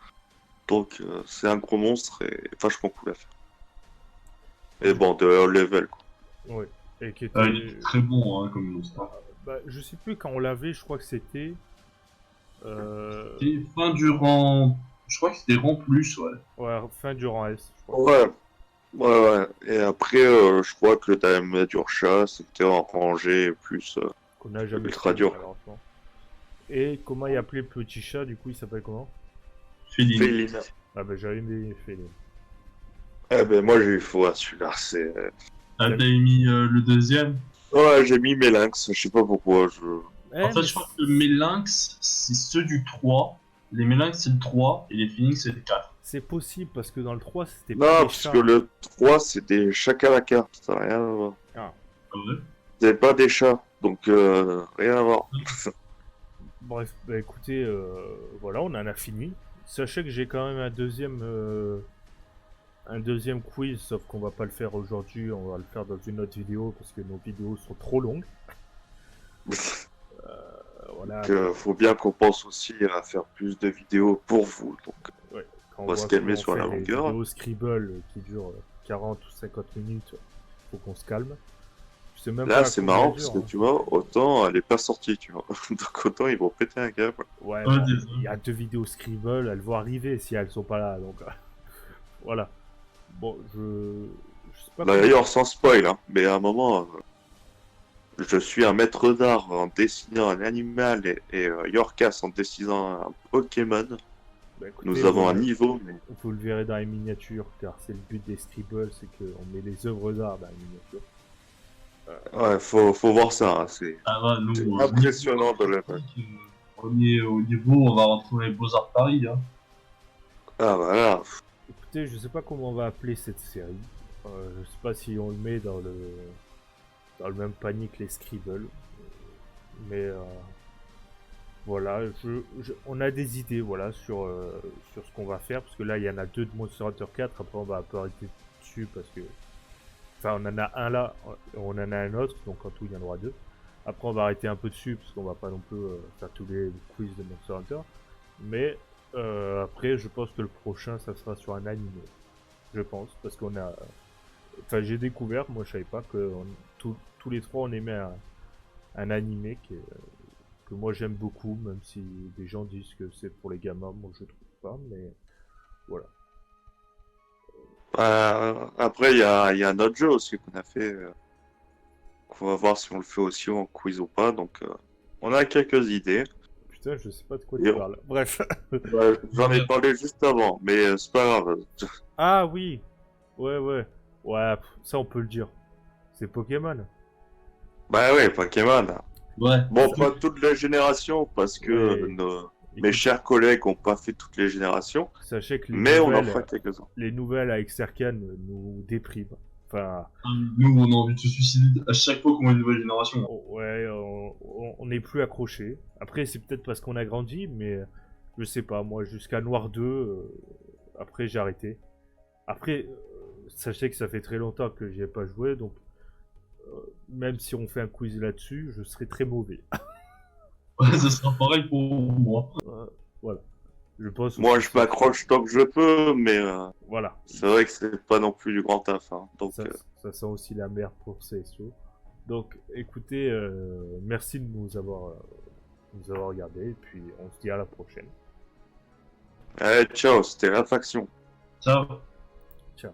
[SPEAKER 2] Donc, c'est un gros monstre et vachement cool à faire. Et bon, de haut level, quoi.
[SPEAKER 1] Ouais. Et qui était...
[SPEAKER 3] Ah, il est très bon hein, comme monstre.
[SPEAKER 1] Bah, je sais plus quand on l'avait, je crois que c'était...
[SPEAKER 3] Et fin du rang. Je crois que c'était rang plus, ouais.
[SPEAKER 1] Ouais, fin du rang S, je crois.
[SPEAKER 2] Ouais. Et après, je crois que le Dalamadur chat, c'était en rangée plus
[SPEAKER 1] Qu'on a jamais
[SPEAKER 2] ultra
[SPEAKER 1] fait,
[SPEAKER 2] dur.
[SPEAKER 1] malheureusement. Et comment il appelait le petit chat, du coup, il s'appelle comment?
[SPEAKER 3] Féline.
[SPEAKER 2] Féline.
[SPEAKER 1] Ah bah j'avais mis Féline.
[SPEAKER 2] Eh ben, moi, j'ai eu faux à celui-là. C'est...
[SPEAKER 3] Ah, t'as mis le deuxième.
[SPEAKER 2] Ouais, j'ai mis Mélinx, je sais pas pourquoi.
[SPEAKER 3] En fait, je crois que le Mélinx, c'est ceux du 3. Les Mélinx, c'est le 3. Et les Phoenix, c'est le 4.
[SPEAKER 1] c'est possible, parce que dans le 3, c'était
[SPEAKER 2] Non,
[SPEAKER 1] pas des
[SPEAKER 2] parce
[SPEAKER 1] chats.
[SPEAKER 2] que le 3, c'est des chakalaka. Ça n'a rien à voir.
[SPEAKER 3] Ah ouais.
[SPEAKER 2] C'est pas des chats, donc rien à voir.
[SPEAKER 1] Bref, bah écoutez, voilà, on en a fini. Sachez que j'ai quand même un deuxième quiz, sauf qu'on va pas le faire aujourd'hui, on va le faire dans une autre vidéo parce que nos vidéos sont trop longues. Voilà.
[SPEAKER 2] Faut bien qu'on pense aussi à faire plus de vidéos pour vous. Donc,
[SPEAKER 1] Ouais, quand
[SPEAKER 2] on va
[SPEAKER 1] voit
[SPEAKER 2] se calmer
[SPEAKER 1] qu'on
[SPEAKER 2] sur la
[SPEAKER 1] fait des
[SPEAKER 2] longueur.
[SPEAKER 1] vidéos Scribble qui durent 40 ou 50 minutes, faut qu'on se calme. Je sais même
[SPEAKER 2] là,
[SPEAKER 1] pas
[SPEAKER 2] c'est
[SPEAKER 1] combien
[SPEAKER 2] marrant
[SPEAKER 1] elle
[SPEAKER 2] parce
[SPEAKER 1] dure,
[SPEAKER 2] que
[SPEAKER 1] hein.
[SPEAKER 2] tu vois, autant elle est pas sortie, tu vois. Donc, autant ils vont péter un câble.
[SPEAKER 1] Ouais,
[SPEAKER 3] Ouais,
[SPEAKER 1] bon,
[SPEAKER 3] désolé.
[SPEAKER 1] il y a 2 vidéos Scribble, elles vont arriver si elles sont pas là, donc voilà. Bon, je sais pas comment...
[SPEAKER 2] D'ailleurs, sans spoil, hein, mais à un moment, je suis un maître d'art en dessinant un animal et Yorkas en dessinant un Pokémon.
[SPEAKER 1] Bah, écoutez,
[SPEAKER 2] Nous avons un niveau, mais
[SPEAKER 1] vous le verrez dans les miniatures, car c'est le but des Scribble, c'est qu'on met les œuvres d'art dans les miniatures.
[SPEAKER 2] ouais, faut voir ça. Hein, c'est
[SPEAKER 3] Ah ouais, nous,
[SPEAKER 2] impressionnant de le faire.
[SPEAKER 3] on est au niveau, on va rentrer dans les Beaux-Arts Paris. Hein.
[SPEAKER 2] Ah voilà.
[SPEAKER 1] Écoutez, je sais pas comment on va appeler cette série. Je sais pas si on le met dans le même panier que les Scribble. Mais voilà, on a des idées voilà, sur ce qu'on va faire. Parce que là, il y en a 2 de Monster Hunter 4. Après, on va un peu arrêter dessus parce que... Enfin, on en a un là, on en a un autre. Donc en tout, il y en aura 2. Après, on va arrêter un peu dessus parce qu'on va pas non plus faire tous les quiz de Monster Hunter. Mais après, je pense que le prochain, ça sera sur un anime. Je pense, parce qu'on a... Enfin, j'ai découvert, moi je savais pas que tous les trois on aimait un animé que moi j'aime beaucoup, même si des gens disent que c'est pour les gamins, moi je trouve pas, mais voilà.
[SPEAKER 2] Après, il y a un autre jeu aussi qu'on a fait. Qu'on va voir si on le fait aussi en quiz ou pas. Donc, on a quelques idées.
[SPEAKER 1] Putain, je sais pas de quoi
[SPEAKER 2] Et
[SPEAKER 1] tu parles. Bref.
[SPEAKER 2] ouais, j'en ai parlé juste avant, mais c'est pas grave.
[SPEAKER 1] Ah oui. Ouais, ouais. Ouais, ça on peut le dire. C'est Pokémon.
[SPEAKER 2] Bah ouais, Pokémon.
[SPEAKER 3] Ouais.
[SPEAKER 2] Bon, pas toute la génération, parce que
[SPEAKER 1] Ouais.
[SPEAKER 2] mes
[SPEAKER 1] Écoute,
[SPEAKER 2] chers collègues n'ont pas fait toutes les générations,
[SPEAKER 1] sachez que
[SPEAKER 2] mais on en fera quelques-uns.
[SPEAKER 1] les nouvelles avec Serkan nous dépriment. Enfin,
[SPEAKER 3] Nous, on a envie de se suicider à chaque fois qu'on voit une nouvelle génération.
[SPEAKER 1] ouais, on n'est plus accroché. Après, c'est peut-être parce qu'on a grandi, mais je sais pas, moi, jusqu'à Noir 2, après j'ai arrêté. Après, sachez que ça fait très longtemps que j'y ai pas joué, donc même si on fait un quiz là-dessus, je serai très mauvais.
[SPEAKER 3] Ouais, ça sera pareil pour moi.
[SPEAKER 1] Voilà. Je pense
[SPEAKER 2] Moi,
[SPEAKER 1] aussi
[SPEAKER 2] je
[SPEAKER 1] que
[SPEAKER 2] m'accroche tant que je peux, mais
[SPEAKER 1] voilà.
[SPEAKER 2] c'est vrai que c'est pas non plus du grand taf. Hein. Donc,
[SPEAKER 1] Ça sent aussi la merde pour CSO. Donc, écoutez, merci de nous avoir regardé, et puis on se dit à la prochaine.
[SPEAKER 2] allez, ciao, c'était la faction.
[SPEAKER 3] Ciao.
[SPEAKER 1] Ciao.